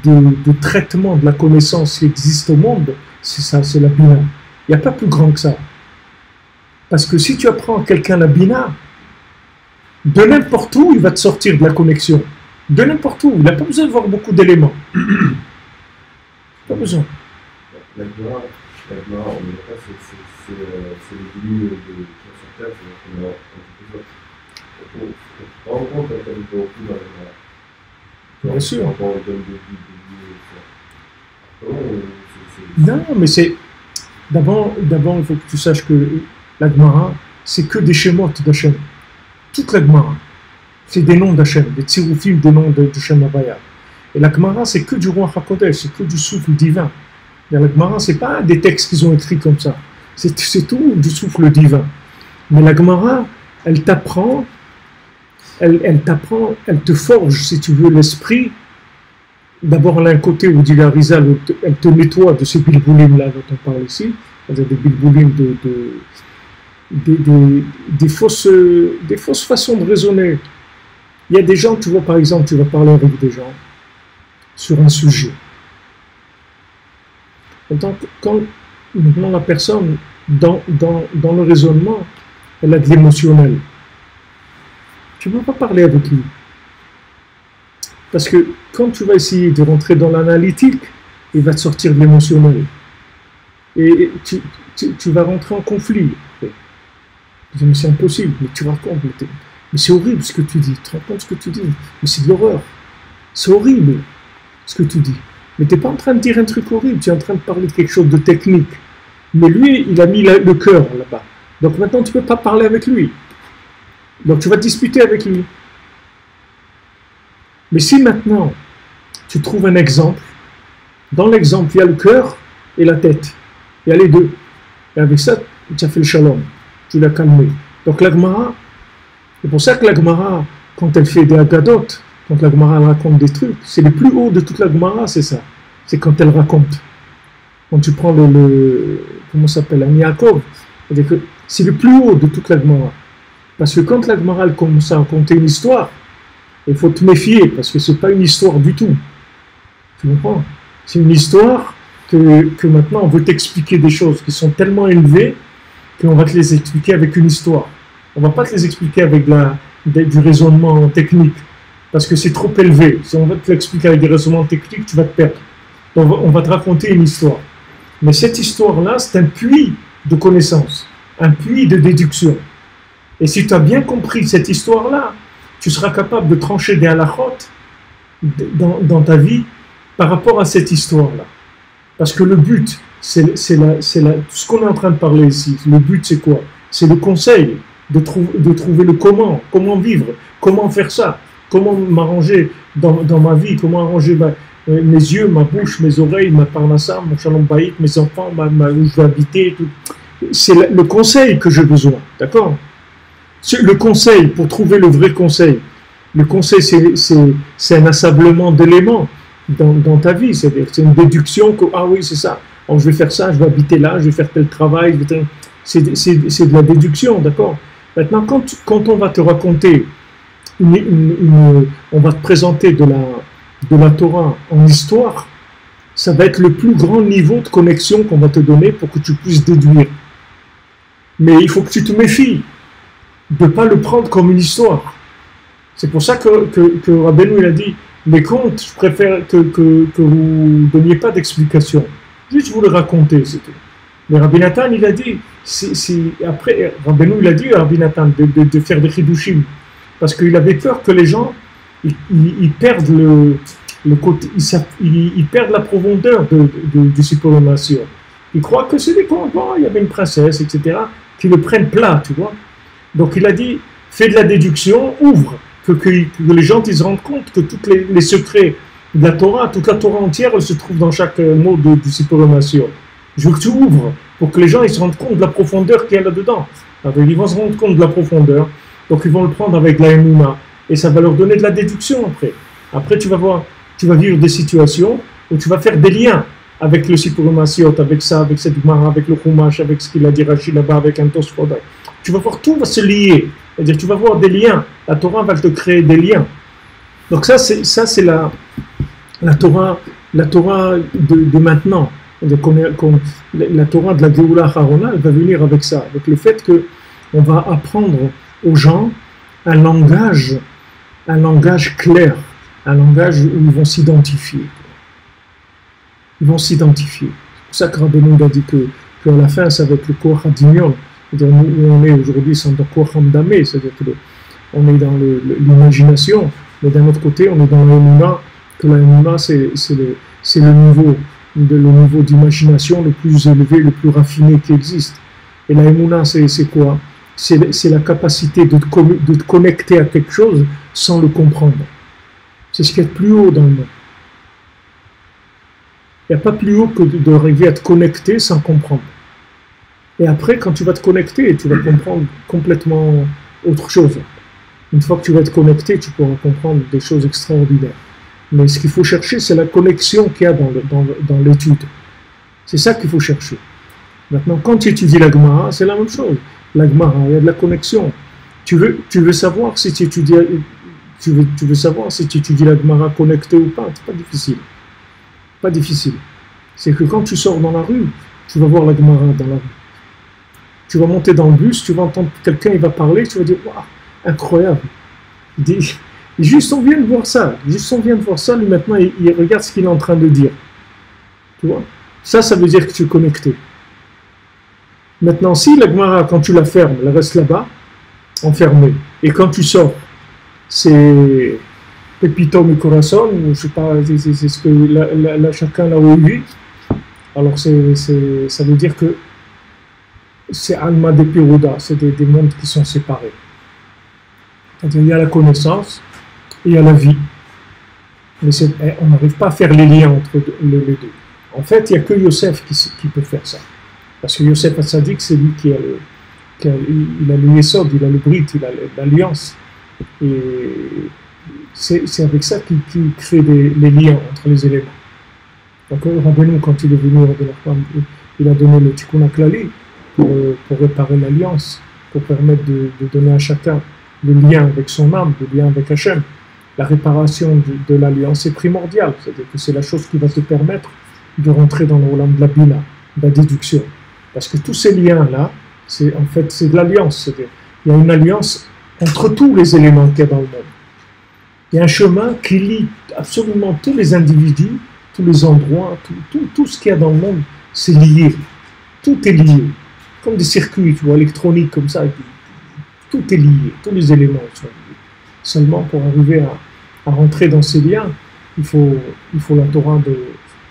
de traitement de la connaissance qui existe au monde, c'est ça, c'est la Bina. Il n'y a pas plus grand que ça. Parce que si tu apprends à quelqu'un la Bina, de n'importe où, il va te sortir de la connexion. De n'importe où. Il n'a pas besoin de voir beaucoup d'éléments. Pas besoin. La Gemara, on est d'accord, c'est le début de sur Terre, c'est qu'on a on rend compte quand même beaucoup dans la Gemara. Bien sûr. Quand on donne des non, mais c'est... D'abord, il faut que tu saches que la Gemara, c'est que des schémas d'Hachem. Toute la Gemara, c'est des noms d'Hachem, des tsiroufim, des noms de Shem Havaya. Et la Gemara, c'est que du Roi HaKodesh, c'est que du souffle divin. Et la Gemara, c'est pas des textes qu'ils ont écrits comme ça. C'est tout du souffle divin. Mais la Gemara, elle t'apprend, elle te forge, si tu veux, l'esprit. D'abord, elle a un côté où dit la Rizal, elle te nettoie de ces bilboulim-là dont on parle ici, c'est-à-dire des bilboulim des fausses façons de raisonner. Il y a des gens, tu vois, par exemple, tu vas parler avec des gens sur un sujet. Quand maintenant la personne, dans le raisonnement, elle a de l'émotionnel, tu ne peux pas parler avec lui. Parce que quand tu vas essayer de rentrer dans l'analytique, il va te sortir de l'émotionnel. Et tu vas rentrer en conflit. Je dis, mais c'est impossible, mais tu racontes. Mais c'est horrible ce que tu dis. Tu te rends compte ce que tu dis? Mais c'est de l'horreur. C'est horrible ce que tu dis. Mais tu n'es pas en train de dire un truc horrible, tu es en train de parler de quelque chose de technique. Mais lui, il a mis le cœur là-bas. Donc maintenant, tu ne peux pas parler avec lui. Donc tu vas discuter avec lui. Mais si maintenant, tu trouves un exemple, dans l'exemple, il y a le cœur et la tête. Il y a les deux. Et avec ça, tu as fait le shalom. Tu l'as calmé. Donc la Gemara, c'est pour ça que la Gemara, quand elle fait des Haggadot, quand la Gemara raconte des trucs, c'est le plus haut de toute la Gemara, c'est ça. C'est quand elle raconte. Quand tu prends comment ça s'appelle, un Yaakov, c'est le plus haut de toute la Gemara. Parce que quand la Gemara commence à raconter une histoire, il faut te méfier, parce que ce n'est pas une histoire du tout. Tu comprends? C'est une histoire que maintenant on veut t'expliquer des choses qui sont tellement élevées qu'on va te les expliquer avec une histoire. On ne va pas te les expliquer avec du raisonnement technique, parce que c'est trop élevé. Si on va te l'expliquer avec des raisonnements techniques, tu vas te perdre. Donc on va te raconter une histoire. Mais cette histoire-là, c'est un puits de connaissances, un puits de déduction. Et si tu as bien compris cette histoire-là, tu seras capable de trancher des halakhot dans ta vie par rapport à cette histoire-là. Parce que le but, c'est ce qu'on est en train de parler ici. Le but, c'est quoi? C'est le conseil de trouver le comment vivre, comment faire ça, comment m'arranger dans ma vie, comment arranger mes yeux, ma bouche, mes oreilles, ma parnassa, mon shalom bayit, mes enfants, où je vais habiter. Tout. C'est le conseil que j'ai besoin, d'accord? Le conseil, pour trouver le vrai conseil, le conseil, c'est un assemblement d'éléments dans ta vie. C'est une déduction que, ah oui, c'est ça. Alors, je vais faire ça, je vais habiter là, je vais faire tel travail. C'est de la déduction, d'accord? Maintenant, quand on va te raconter, on va te présenter de la Torah en histoire, ça va être le plus grand niveau de connexion qu'on va te donner pour que tu puisses déduire. Mais il faut que tu te méfies de ne pas le prendre comme une histoire. C'est pour ça que Rabbeinu il a dit, les contes, je préfère que vous ne donniez pas d'explication. Juste vous le racontez, c'est tout. Mais Rabbi Nathan, il a dit, après, Rabbeinu il a dit à Rabbi Nathan de faire des chidushim, parce qu'il avait peur que les gens, ils perdent le côté, ils perdent la profondeur du Sipporonation. Ils croient que c'est des contes, bon, il y avait une princesse, etc., qui le prennent plat, tu vois. Donc il a dit, fais de la déduction, ouvre, que les gens ils se rendent compte que tous les secrets de la Torah, toute la Torah entière, elle se trouve dans chaque mot du Sipporonation. Je veux que tu ouvres, pour que les gens ils se rendent compte de la profondeur qu'il y a là-dedans. Alors, ils vont se rendre compte de la profondeur, donc ils vont le prendre avec la Emouna, et ça va leur donner de la déduction après. Après tu vas voir, tu vas vivre des situations où tu vas faire des liens avec le Sipur Masiot, avec ça, avec cette Gemara, avec le Chumash, avec ce qu'il a dit Rashi là-bas, avec un Tosfot. Tu vas voir, tout va se lier. C'est-à-dire, tu vas voir des liens. La Torah va te créer des liens. Donc ça, c'est la Torah de maintenant. La Torah de la Géoula Harona, elle va venir avec ça, avec le fait qu'on va apprendre aux gens un langage clair, un langage où ils vont s'identifier. Ils vont s'identifier. C'est pour ça que Rabbi Nouda a dit qu'à la fin, ça va être le Koach HaDimion. C'est-à-dire, où on est aujourd'hui, c'est dans le Koach HaMdameh, c'est-à-dire qu'on est dans l'imagination, mais d'un autre côté, on est dans l'Emouna, que l'Emouna, c'est le niveau d'imagination le plus élevé, le plus raffiné qui existe. Et l'Emouna, c'est quoi? C'est la capacité de te connecter à quelque chose sans le comprendre. C'est ce qui est le plus haut dans le monde. Il n'y a pas plus haut que d'arriver à te connecter sans comprendre. Et après, quand tu vas te connecter, tu vas comprendre complètement autre chose. Une fois que tu vas te connecter, tu pourras comprendre des choses extraordinaires. Mais ce qu'il faut chercher, c'est la connexion qu'il y a dans l'étude. C'est ça qu'il faut chercher. Maintenant, quand tu étudies la Gemara, c'est la même chose. La Gemara, il y a de la connexion. Tu veux savoir si tu étudies, tu veux savoir si tu étudies la Gemara connectée ou pas. C'est pas difficile. Pas difficile. C'est que quand tu sors dans la rue, tu vas voir la Gemara dans la rue. Tu vas monter dans le bus, tu vas entendre quelqu'un, il va parler, tu vas dire, waouh, incroyable. Juste on vient de voir ça. Juste on vient de voir ça, lui maintenant, il regarde ce qu'il est en train de dire. Tu vois? Ça veut dire que tu es connecté. Maintenant, si la Gemara, quand tu la fermes, elle reste là-bas, enfermée, et quand tu sors, c'est Pepito mi corazón, ou je sais pas, c'est ce que chacun l'a ouï. Alors ça veut dire que c'est Alma de Piruda, c'est des mondes qui sont séparés. C'est-à-dire il y a la connaissance et il y a la vie. Mais on n'arrive pas à faire les liens entre les deux. En fait, il n'y a que Yosef qui peut faire ça. Parce que Yosef Hatzadik, c'est lui qui a le Yesod, il a le Brit, il a l'alliance. Et c'est avec ça qu'il crée les liens entre les éléments. Donc Rabbeinu, quand il est venu, il a donné le Tikkun HaKlali pour réparer l'alliance, pour permettre de donner à chacun le lien avec son âme, le lien avec Hachem. La réparation de l'alliance est primordiale, c'est-à-dire que c'est la chose qui va te permettre de rentrer dans le rolam de la bina, de la déduction. Parce que tous ces liens-là, c'est de l'alliance, c'est-à-dire il y a une alliance entre tous les éléments qu'il y a dans le monde. Il y a un chemin qui lie absolument tous les individus, tous les endroits, tout ce qu'il y a dans le monde, c'est lié. Tout est lié. Comme des circuits, tu vois, électroniques comme ça. Tout est lié. Tous les éléments sont liés. Seulement pour arriver à rentrer dans ces liens, il faut la Torah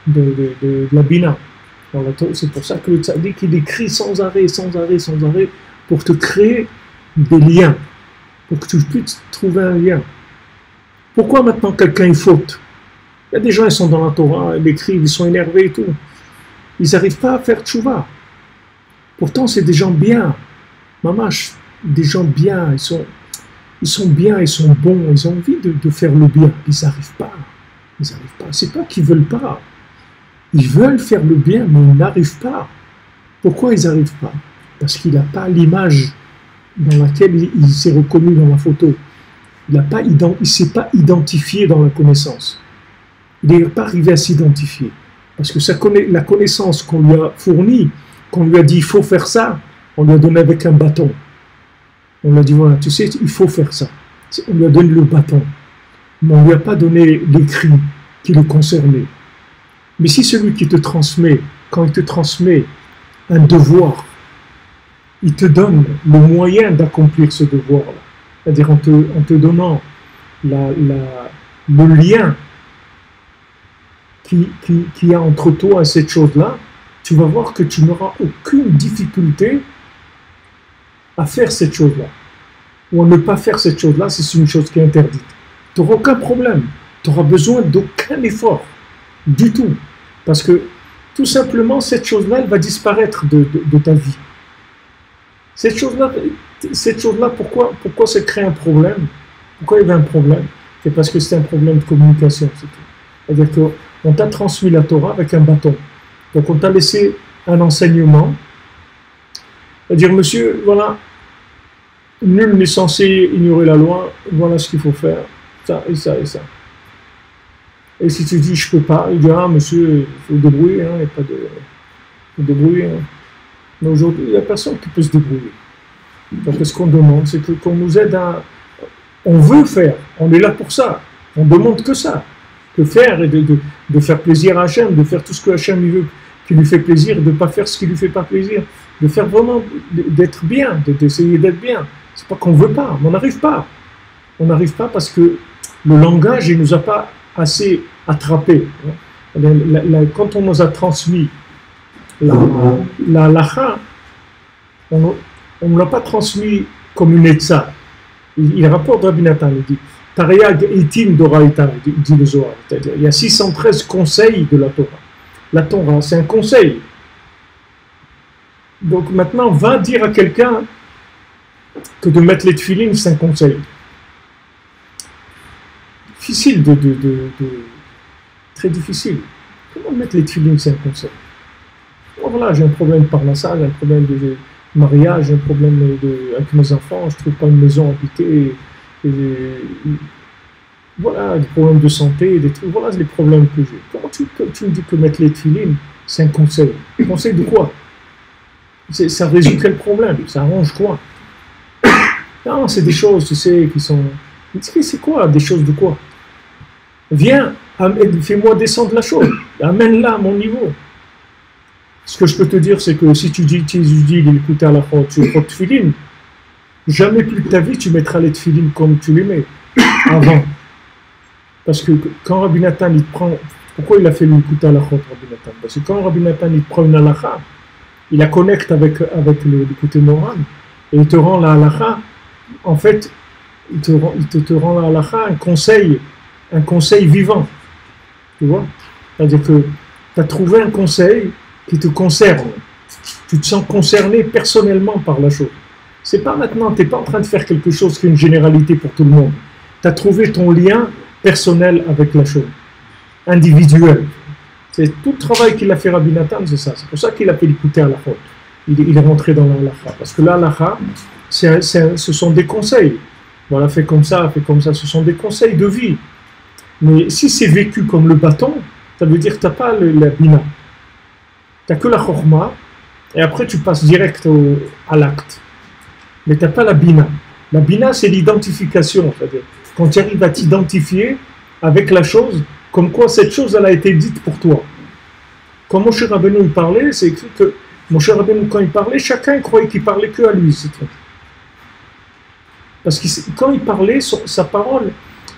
de la Bina. C'est pour ça que le tzaddik, il écrit sans arrêt, pour te créer des liens, pour que tu puisses trouver un lien. Pourquoi maintenant quelqu'un il faute? Il y a des gens, ils sont dans la Torah, ils écrivent, ils sont énervés et tout. Ils n'arrivent pas à faire tchouva. Pourtant, c'est des gens bien. Mamash, des gens bien, ils sont bien, ils sont bons, ils ont envie de faire le bien. Ils n'arrivent pas. C'est pas qu'ils ne veulent pas. Ils veulent faire le bien, mais ils n'arrivent pas. Pourquoi ils n'arrivent pas? Parce qu'il n'a pas l'image dans laquelle il s'est reconnu dans la photo. Il ne s'est pas identifié dans la connaissance. Il n'est pas arrivé à s'identifier. Parce que la connaissance qu'on lui a fournie, qu'on lui a dit il faut faire ça, on lui a donné avec un bâton. On lui a dit voilà, tu sais, il faut faire ça. On lui a donné le bâton. Mais on ne lui a pas donné l'écrit qui le concernait. Mais si celui qui te transmet, quand il te transmet un devoir, il te donne le moyen d'accomplir ce devoir-là, c'est-à-dire en te donnant le lien qu'il y a entre toi et cette chose-là, tu vas voir que tu n'auras aucune difficulté à faire cette chose-là. Ou à ne pas faire cette chose-là si c'est une chose qui est interdite. Tu n'auras aucun problème. Tu n'auras besoin d'aucun effort. Du tout. Parce que, tout simplement, cette chose-là, elle va disparaître de ta vie. Cette chose-là, pourquoi ça crée un problème? Pourquoi il y avait un problème? C'est parce que c'est un problème de communication, c'est tout. C'est-à-dire On t'a transmis la Torah avec un bâton. Donc on t'a laissé un enseignement. C'est-à-dire, monsieur, voilà, nul n'est censé ignorer la loi, voilà ce qu'il faut faire, ça et ça et ça. Et si tu dis je peux pas, il dira, monsieur, il faut débrouiller, il n'y a pas de. Il faut débrouiller. Hein. Mais aujourd'hui, il n'y a personne qui peut se débrouiller. Donc ce qu'on demande, c'est qu'on nous aide à. On veut faire, on est là pour ça. On demande que ça. Que faire et de faire plaisir à Hachem, de faire tout ce que Hachem veut, qui lui fait plaisir, de ne pas faire ce qui lui fait pas plaisir. De faire vraiment, d'être bien, d'essayer d'être bien. C'est pas qu'on veut pas, mais on n'arrive pas. On n'arrive pas parce que le langage, il nous a pas assez attrapé. Quand on nous a transmis la halakha, on ne l'a pas transmis comme une etza. Il rapporte Rabbi Nathan, il dit Tariag itim doraita, dit le Zohar. C'est-à-dire, il y a 613 conseils de la Torah. La Torah, c'est un conseil. Donc maintenant, va dire à quelqu'un que de mettre les tefilines, c'est un conseil. Difficile très difficile. Comment mettre les tefilines, c'est un conseil? Bon, voilà, j'ai un problème par la salle, j'ai un problème de mariage, j'ai un problème avec mes enfants, je ne trouve pas une maison habitée. Voilà, des problèmes de santé, des trucs, voilà les problèmes que j'ai. Comment tu me dis que mettre les tefilines, c'est un conseil? Un conseil de quoi? Ça résout quel problème? Ça arrange quoi? Non, c'est des choses, tu sais, qui sont... C'est quoi? Des choses de quoi? Viens, fais-moi descendre la chose. Amène-la à mon niveau. Ce que je peux te dire, c'est que si tu dis l'écoute à la fois, tu prends tefilines, jamais plus de ta vie, tu mettras les tefilines comme tu les mets avant. Parce que quand Rabbi Nathan, il prend... Pourquoi il a fait l'écoute à la fois, Rabbi Nathan? Parce que quand Rabbi Nathan, il prend une halakha, il la connecte avec le côté moral, et il te rend la halakha, en fait, il te rend la halakha un conseil vivant. Tu vois? C'est-à-dire que tu as trouvé un conseil qui te concerne. Tu te sens concerné personnellement par la chose. C'est pas maintenant, tu n'es pas en train de faire quelque chose qui est une généralité pour tout le monde. Tu as trouvé ton lien personnel avec la chose, individuel. C'est tout le travail qu'il a fait Rabbi Nathan, c'est ça. C'est pour ça qu'il a fait l'écouter à la faute. Il est rentré dans la halakha. Parce que la halakha, ce sont des conseils. Voilà, fais comme ça, ce sont des conseils de vie. Mais si c'est vécu comme le bâton, ça veut dire que tu n'as pas la bina. Tu n'as que la chorma, et après tu passes direct à l'acte. Mais tu n'as pas la bina. La bina, c'est l'identification. C'est-à-dire, quand tu arrives à t'identifier avec la chose, comme quoi cette chose, elle a été dite pour toi. Quand Moshe Rabbeinu il parlait, c'est écrit que Moshe Rabbeinu, quand il parlait, chacun croyait qu'il parlait que à lui. C'est tout. Parce que quand il parlait, sa parole,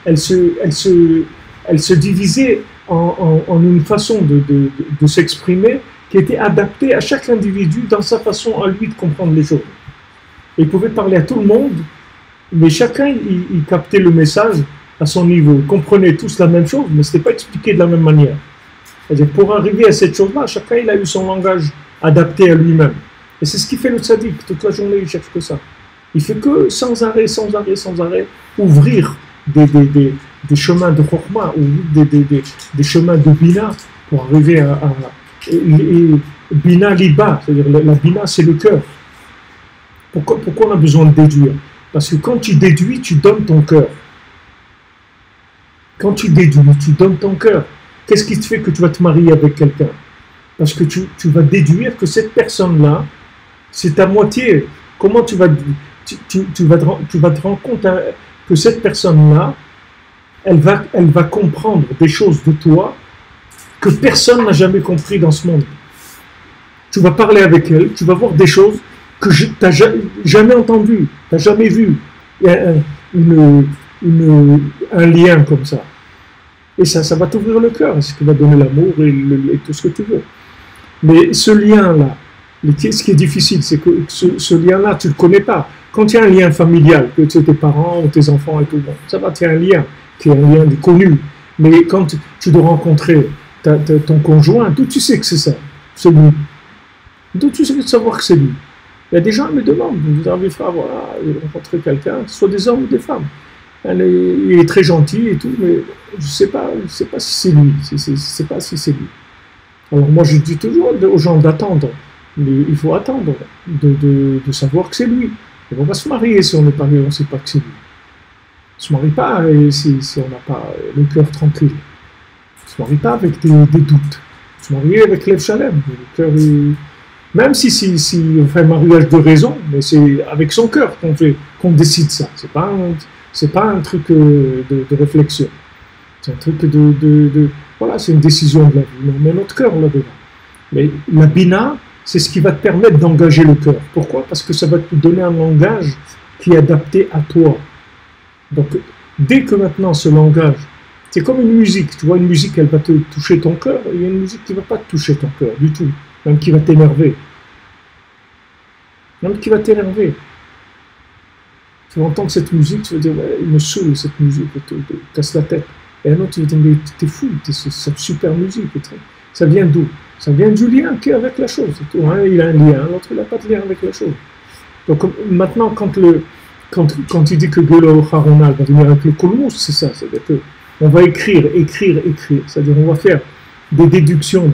elle se divisait en une façon de s'exprimer qui était adaptée à chaque individu dans sa façon à lui de comprendre les choses. Et il pouvait parler à tout le monde, mais chacun, il captait le message à son niveau. Ils comprenaient tous la même chose, mais ce n'était pas expliqué de la même manière. C'est-à-dire, pour arriver à cette chose-là, chacun il a eu son langage adapté à lui-même. Et c'est ce qui fait le tzaddik. Toute la journée, il cherche que ça. Il fait que sans arrêt, ouvrir des chemins de chokma, ou des chemins de bina, pour arriver à bina liba, c'est-à-dire la bina, c'est le cœur. Pourquoi on a besoin de déduire? Parce que quand tu déduis, tu donnes ton cœur. Quand tu déduis, tu donnes ton cœur. Qu'est-ce qui te fait que tu vas te marier avec quelqu'un? Parce que tu vas déduire que cette personne-là, c'est ta moitié. Comment tu vas te rendre compte que cette personne-là, elle va comprendre des choses de toi que personne n'a jamais compris dans ce monde. Tu vas parler avec elle, tu vas voir des choses que tu n'as jamais entendues, tu n'as jamais vu. Il y a un lien comme ça. Et ça va t'ouvrir le cœur, c'est ce qui va donner l'amour et tout ce que tu veux. Mais ce lien-là, ce qui est difficile, c'est que ce lien-là, tu ne le connais pas. Quand il y a un lien familial, que c'est tes parents ou tes enfants et tout, bon, ça va, il y a un lien qui est un lien connu. Mais quand tu dois rencontrer ton conjoint, d'où tu sais que c'est ça, c'est lui. D'où tu sais savoir que c'est lui. Il y a des gens qui me demandent, vous avez fait rencontrer quelqu'un, que ce soit des hommes ou des femmes. il est très gentil et tout, mais je sais pas si c'est lui, je sais pas si c'est lui. Alors moi je dis toujours aux gens d'attendre, mais il faut attendre de savoir que c'est lui. On ne va pas se marier si on n'est pas, on ne sait pas que c'est lui. On ne se marie pas si on n'a pas le cœur tranquille. On ne se marie pas avec des doutes. On se marie avec l'Ev Shalem. Le cœur est... Même si on fait un mariage de raison, mais c'est avec son cœur qu'on décide ça. C'est pas un truc de réflexion. C'est un truc voilà, c'est une décision de la vie. On met notre cœur là-dedans. Mais la Bina, c'est ce qui va te permettre d'engager le cœur. Pourquoi? Parce que ça va te donner un langage qui est adapté à toi. Donc, dès que maintenant ce langage, c'est comme une musique. Tu vois, une musique, elle va te toucher ton cœur. Il y a une musique qui ne va pas te toucher ton cœur du tout. Même qui va t'énerver. Même qui va t'énerver. Tu vas entendre cette musique, tu vas dire, ouais, il me saoule cette musique, te casse la tête. Et un autre, tu vas dire, mais t'es fou, c'est une super musique. Ça vient d'où? Ça vient du lien qui est avec la chose. Il a un lien, l'autre il n'a pas de lien avec la chose. Donc maintenant, quand il dit que Gelo Harona va venir avec le Kolmous, c'est ça. C'est-à-dire qu'on va écrire. C'est-à-dire qu'on va faire des déductions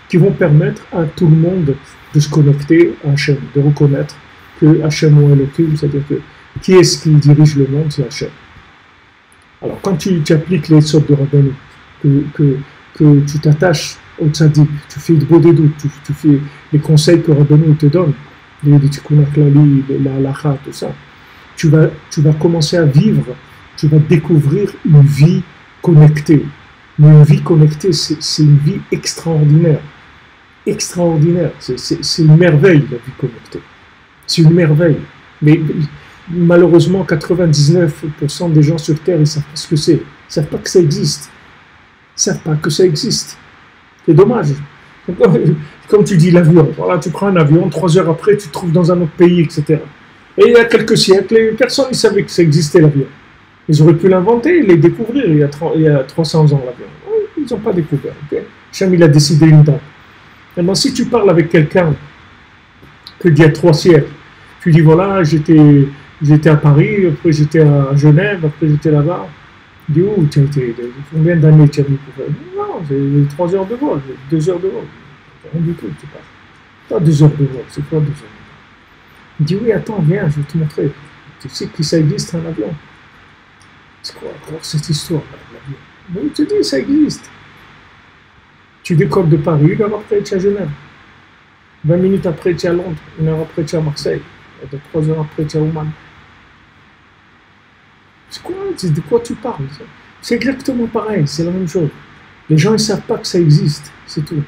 qui vont permettre à tout le monde de se connecter à Hachem, de reconnaître que Hachem ou Elohim, c'est-à-dire que qui est-ce qui dirige le monde, c'est Hachem. Alors quand tu appliques les sortes de Rabbeinu, que tu t'attaches au tzaddik, tu fais de beaux doutes, tu fais les conseils que Rabbeinu te donne, les tikkun klali, la halacha, tout ça, tu vas commencer à vivre, tu vas découvrir une vie connectée. Mais une vie connectée, c'est une vie extraordinaire. Extraordinaire. C'est une merveille, la vie connectée. C'est une merveille. Mais malheureusement, 99% des gens sur Terre, ils ne savent pas ce que c'est. Ils ne savent pas que ça existe. Ils ne savent pas que ça existe. C'est dommage. Comme tu dis, l'avion. Voilà, tu prends un avion, 3 heures après, tu te trouves dans un autre pays, etc. Et il y a quelques siècles, les personnes ne savaient que ça existait, l'avion. Ils auraient pu l'inventer, les découvrir il y a 300 ans, l'avion. Ils n'ont pas découvert. Okay? Hachem, il a décidé une date. Maintenant, si tu parles avec quelqu'un qu'il y a 3 siècles, tu dis, voilà, j'étais à Paris, après j'étais à Genève, après j'étais là-bas. Il dit, où tu as été? Combien d'années tu as mis pour faire? Non, j'ai 3 heures de vol, 2 heures de vol. Rien du tout, tu parles. Pas 2 heures de vol, c'est quoi 2 heures de vol? Il dit, oui, attends, viens, je vais te montrer. Tu sais que ça existe un avion. C'est quoi encore cette histoire de l'avion? Mais il te dit, ça existe. Tu décolles de Paris, 1 heure après, tu es à Genève. 20 minutes après, tu es à Londres. 1 heure après, tu es à Marseille. Et 3 heures après, tu es à Oman. C'est quoi? De quoi tu parles? C'est exactement pareil, c'est la même chose. Les gens ne savent pas que ça existe, c'est tout.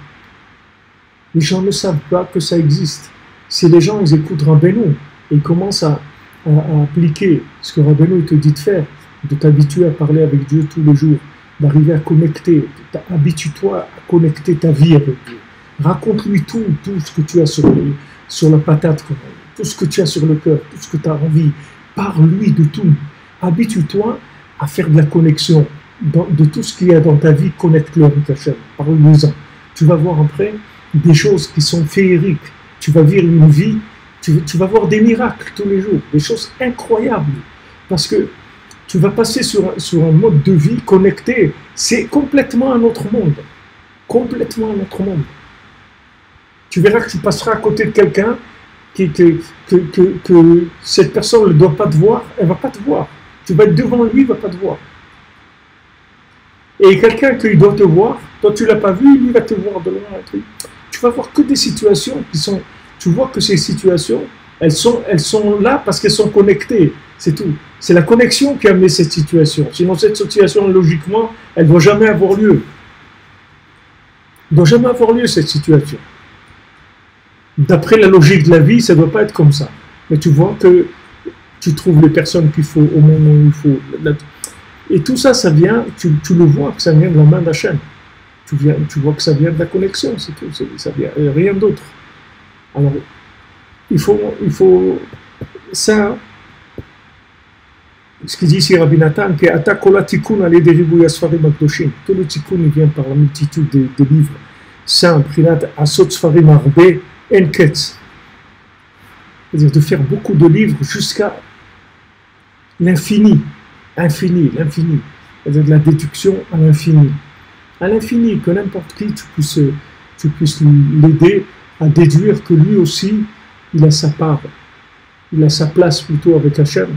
Les gens ne savent pas que ça existe. Si les gens ils écoutent Rabbeinu et ils commencent à appliquer ce que Rabbeinu te dit de faire, de t'habituer à parler avec Dieu tous les jours, d'arriver à connecter, habitue-toi à connecter ta vie avec Dieu. Raconte-lui tout ce que tu as sur la patate, tout ce que tu as sur le cœur, tout ce que tu as envie. Parle-lui de tout. Habitue-toi à faire de la connexion. De tout ce qu'il y a dans ta vie, connecte-le avec Hachem. Parle-lui-en. Tu vas voir après des choses qui sont féeriques. Tu vas vivre une vie, tu vas voir des miracles tous les jours, des choses incroyables. Parce que tu vas passer sur un mode de vie connecté. C'est complètement un autre monde. Complètement un autre monde. Tu verras que tu passeras à côté de quelqu'un que cette personne ne doit pas te voir, elle ne va pas te voir. Tu vas être devant lui, il ne va pas te voir. Et quelqu'un qui doit te voir, toi tu ne l'as pas vu, lui va te voir de loin. Tu vas voir que des situations qui sont... Tu vois que ces situations, elles sont là parce qu'elles sont connectées. C'est tout. C'est la connexion qui a amené cette situation. Sinon cette situation, logiquement, elle ne doit jamais avoir lieu. Elle ne doit jamais avoir lieu cette situation. D'après la logique de la vie, ça ne doit pas être comme ça. Mais tu vois que tu trouves les personnes qu'il faut au moment où il faut. Et tout ça, ça vient, tu le vois que ça vient de la main d'Hachem. Tu vois que ça vient de la connexion, c'est tout. Ça vient rien d'autre. Alors, il faut ça. Ce qu'il dit ici Rabbi Nathan, que Atakola Tikkun allait des ribouillas Sfarim Akdoshim. Tout le Tikkun vient par la multitude des livres saints, Prinat Asot Sfarim Arbe Enketz. C'est-à-dire de faire beaucoup de livres jusqu'à l'infini, l'infini, c'est-à-dire de la déduction à l'infini. À l'infini, que n'importe qui, tu puisses l'aider à déduire que lui aussi, il a sa part, il a sa place plutôt avec Hachem.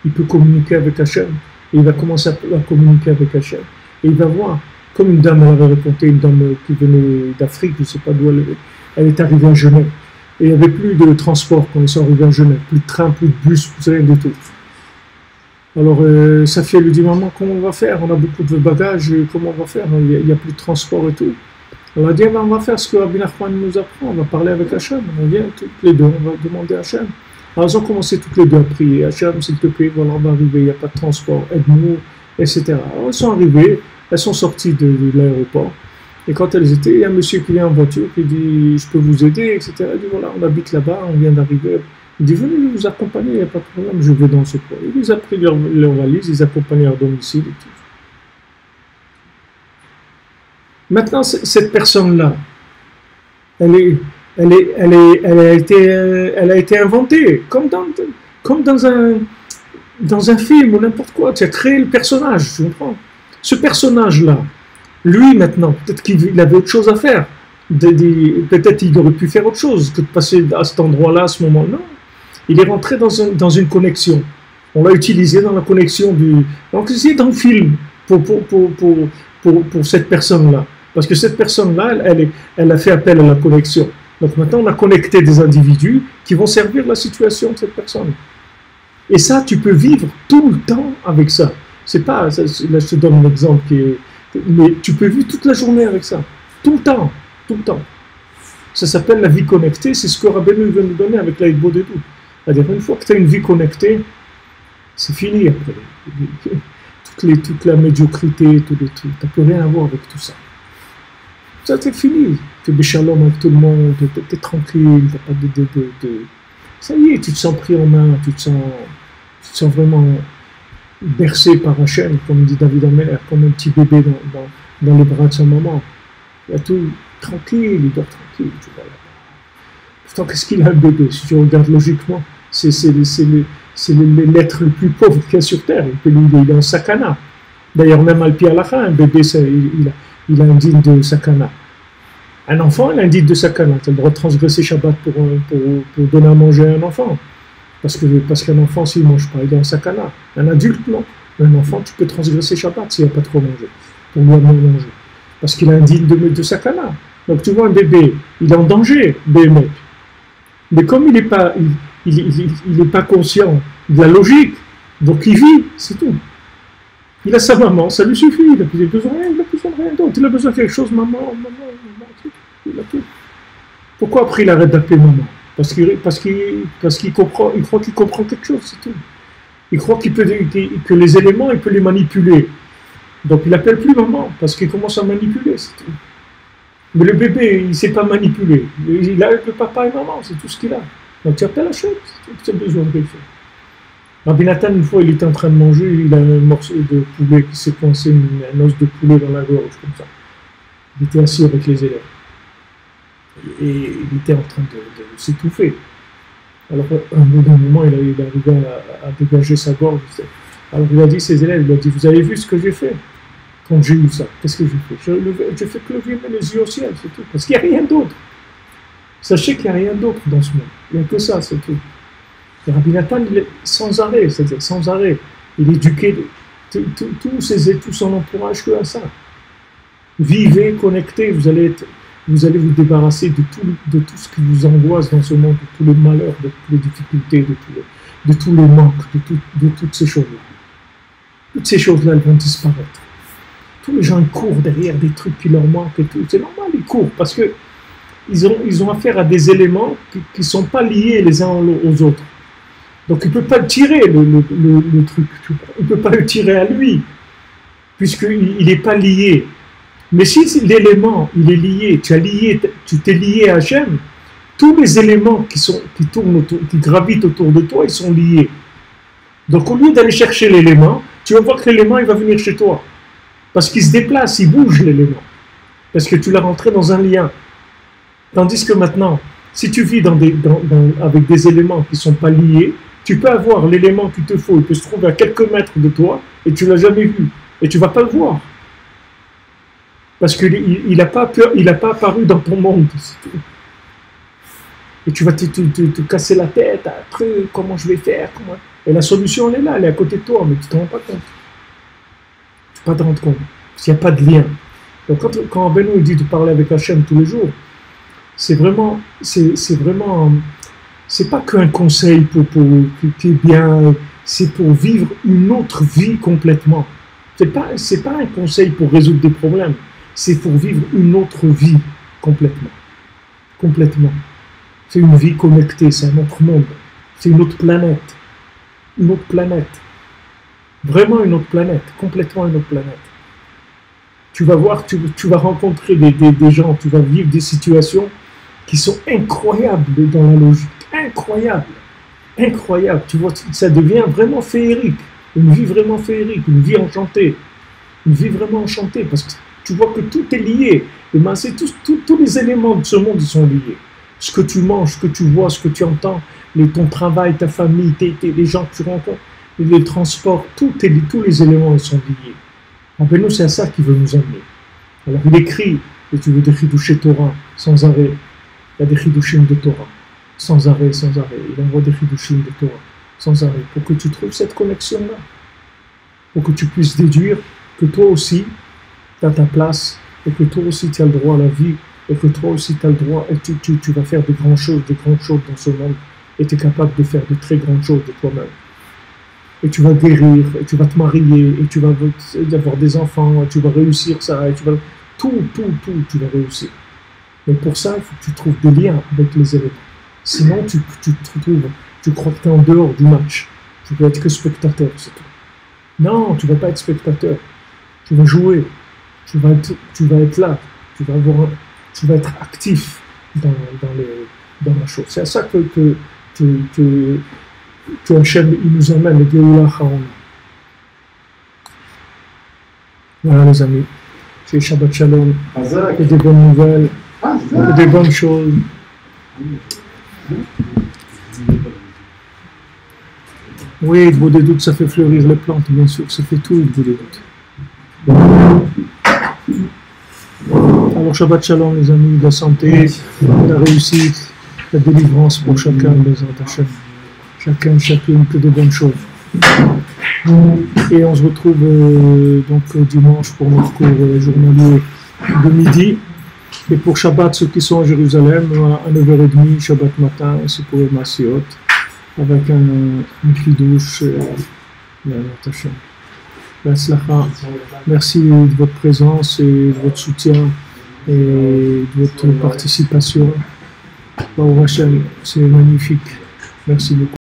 Il peut communiquer avec Hachem, et il va commencer à communiquer avec Hachem. Et il va voir, comme une dame, elle avait raconté, une dame qui venait d'Afrique, je ne sais pas d'où elle est arrivée à Genève. Et il n'y avait plus de transport quand ils sont arrivés à Genève, plus de train, plus de bus, plus rien du tout. Alors sa fille lui dit, maman, comment on va faire? On a beaucoup de bagages, comment on va faire? Il n'y a plus de transport et tout. On a dit, on va faire ce que Rabbi Nachman nous apprend, on va parler avec Hachem, on vient toutes les deux, on va demander à Hachem. Alors elles ont commencé toutes les deux à prier, Hachem, s'il te plaît, voilà, on va arriver, il n'y a pas de transport, aide-nous, etc. Alors elles sont arrivées, elles sont sorties de l'aéroport, et quand elles étaient, il y a un monsieur qui vient en voiture, qui dit, je peux vous aider, etc. Il dit, voilà, on habite là-bas, on vient d'arriver. Il dit, venez vous accompagner, il n'y a pas de problème, je vais dans ce coin. Il les a pris leur valise, ils accompagnaient leur domicile et tout. Maintenant, cette personne-là, elle a été inventée, comme dans un film ou n'importe quoi. Tu as créé le personnage, tu comprends? Ce personnage-là, lui maintenant, peut-être qu'il avait autre chose à faire. Peut-être qu'il aurait pu faire autre chose que de passer à cet endroit-là, à ce moment-là. Non. Il est rentré dans une connexion. On l'a utilisé dans la connexion du... Donc c'est dans le film pour cette personne-là. Parce que cette personne-là, elle a fait appel à la connexion. Donc maintenant, on a connecté des individus qui vont servir la situation de cette personne. Et ça, tu peux vivre tout le temps avec ça. C'est pas... Là, je te donne un exemple mais tu peux vivre toute la journée avec ça. Tout le temps. Tout le temps. Ça s'appelle la vie connectée. C'est ce que Rabbeinu veut nous donner avec l'Aïd Bodedut. C'est-à-dire, une fois que tu as une vie connectée, c'est fini après. Toute la médiocrité, tout le truc. Tu n'as plus rien à voir avec tout ça. Ça, c'est fini. Tu es béchalom avec tout le monde, tu es tranquille, tu n'as pas de... Ça y est, tu te sens pris en main, tu te sens vraiment bercé par Hachem, comme dit David Amer, comme un petit bébé dans les bras de sa maman. Il y a tout tranquille, il dort tranquille. Tu vois, pourtant, qu'est-ce qu'il a le bébé? Si tu regardes logiquement, c'est l'être le plus pauvre qu'il y a sur Terre. Il est en sakana. D'ailleurs, même al-pi halakha, un bébé, il a un digne de sakana. Un enfant, il a un digne de sakana. Tu as le droit de transgresser Shabbat pour donner à manger à un enfant. Parce qu'un enfant, s'il ne mange pas, il est en sakana. Un adulte, non. Un enfant, tu peux transgresser Shabbat s'il n'y a pas trop mangé. Pour lui amener à manger. Parce qu'il a un digne de sakana. Donc tu vois un bébé, il est en danger, bébé. Mais comme il n'est pas conscient de la logique, donc il vit, c'est tout. Il a sa maman, ça lui suffit, il n'a plus besoin de rien d'autre. Il a besoin de quelque chose, maman, il a tout. Pourquoi après il arrête d'appeler maman? Parce qu'il comprend, il croit qu'il comprend quelque chose, c'est tout. Il croit que les éléments, il peut les manipuler. Donc il n'appelle plus maman, parce qu'il commence à manipuler, c'est tout. Mais le bébé, il ne sait pas manipuler. Il a le papa et maman, c'est tout ce qu'il a. Donc tu appelles Hachem, c'est tout, tu as besoin de quelque chose. Rabbi Nathan, une fois, il était en train de manger, il a un morceau de poulet qui s'est coincé, un os de poulet dans la gorge, comme ça. Il était assis avec les élèves. Et il était en train de s'étouffer. Alors, à un bout d'un moment, il arrivé à dégager sa gorge. Alors, il a dit à ses élèves, il a dit, vous avez vu ce que j'ai fait? Quand j'ai eu ça, qu'est-ce que j'ai fait? J'ai fait que lever les yeux au ciel, c'est tout. Parce qu'il n'y a rien d'autre. Sachez qu'il n'y a rien d'autre dans ce monde. Il n'y a que ça, c'est tout. Et Rabbi Nathan, il est sans arrêt, c'est-à-dire sans arrêt. Il éduquait tout son entourage que à ça. Vivez, connectez, vous allez vous débarrasser de tout ce qui vous angoisse dans ce monde, de tous les malheurs, de toutes les difficultés, de tous les manques, de toutes ces choses-là. Toutes ces choses-là, elles vont disparaître. Tous les gens, ils courent derrière des trucs qui leur manquent et tout. C'est normal, ils courent parce que ils ont affaire à des éléments qui ne sont pas liés les uns aux autres. Donc il ne peut pas tirer le truc. Il ne peut pas le tirer à lui, puisqu'il n'est pas lié. Mais si l'élément, il est lié, tu t'es lié à Hachem, tous les éléments qui gravitent autour de toi, ils sont liés. Donc au lieu d'aller chercher l'élément, tu vas voir que l'élément, il va venir chez toi. Parce qu'il se déplace, il bouge l'élément. Parce que tu l'as rentré dans un lien. Tandis que maintenant, si tu vis avec des éléments qui ne sont pas liés, Tu peux avoir l'élément qu'il te faut, il peut se trouver à quelques mètres de toi, et tu ne l'as jamais vu. Et tu ne vas pas le voir. Parce qu'il n'a pas apparu dans ton monde. Et tu vas te casser la tête, un truc, comment je vais faire, comment... Et la solution, elle est là, elle est à côté de toi, mais tu ne te rends pas compte. Tu ne peux pas te rendre compte. Parce qu'il n'y a pas de lien. Donc quand Benoît dit de parler avec Hachem tous les jours, c'est pas qu'un conseil qui est bien, c'est pour vivre une autre vie complètement. C'est pas un conseil pour résoudre des problèmes, c'est pour vivre une autre vie complètement. Complètement. C'est une vie connectée, c'est un autre monde, c'est une autre planète. Une autre planète. Vraiment une autre planète, complètement une autre planète. Tu vas voir, tu vas rencontrer des gens, tu vas vivre des situations qui sont incroyables dans la logique. Incroyables. Incroyables. Tu vois, ça devient vraiment féerique. Une vie vraiment féerique, une vie enchantée. Une vie vraiment enchantée, parce que tu vois que tout est lié. Et ben, tous les éléments de ce monde sont liés. Ce que tu manges, ce que tu vois, ce que tu entends, ton travail, ta famille, les gens que tu rencontres, les transports, tous les éléments sont liés. Nous, c'est à ça qu'il veut nous amener. Alors il écrit, et tu veux des chidushim Torah, sans arrêt. Il y a des chidushim de Torah, sans arrêt, sans arrêt. Il envoie des chidushim de Torah, sans arrêt, pour que tu trouves cette connexion-là. Pour que tu puisses déduire que toi aussi, tu as ta place, et que toi aussi, tu as le droit à la vie, et que toi aussi, tu as le droit, et tu vas faire de grandes choses dans ce monde, et tu es capable de faire de très grandes choses de toi-même. Et tu vas guérir, et tu vas te marier, et tu vas avoir des enfants, et tu vas réussir ça, et tu vas... Tout, tu vas réussir. Mais pour ça, il faut que tu trouves des liens avec les éléments. Sinon, tu crois que tu es en dehors du match. Tu vas être que spectateur, c'est tout. Non, tu ne vas pas être spectateur. Tu vas jouer. Tu vas être là. Tu vas être actif dans la chose. C'est à ça que Hachem il nous amène le Géoula Haon. Voilà les amis, c'est Shabbat Shalom, et des bonnes nouvelles, et des bonnes choses. Oui, le beau des doutes, ça fait fleurir les plantes, bien sûr, ça fait tout le beau des doutes. Alors Shabbat Shalom les amis, la santé, la réussite, la délivrance pour chacun, les Hachem. Chacune que de bonnes choses. Et on se retrouve donc dimanche pour notre cours journalier de midi. Et pour Shabbat, ceux qui sont à Jérusalem, à 9h30, Shabbat matin, c'est pour les Massiot, avec un chidouche. Merci de votre présence et de votre soutien et de votre participation. Baruch Hashem, c'est magnifique. Merci beaucoup.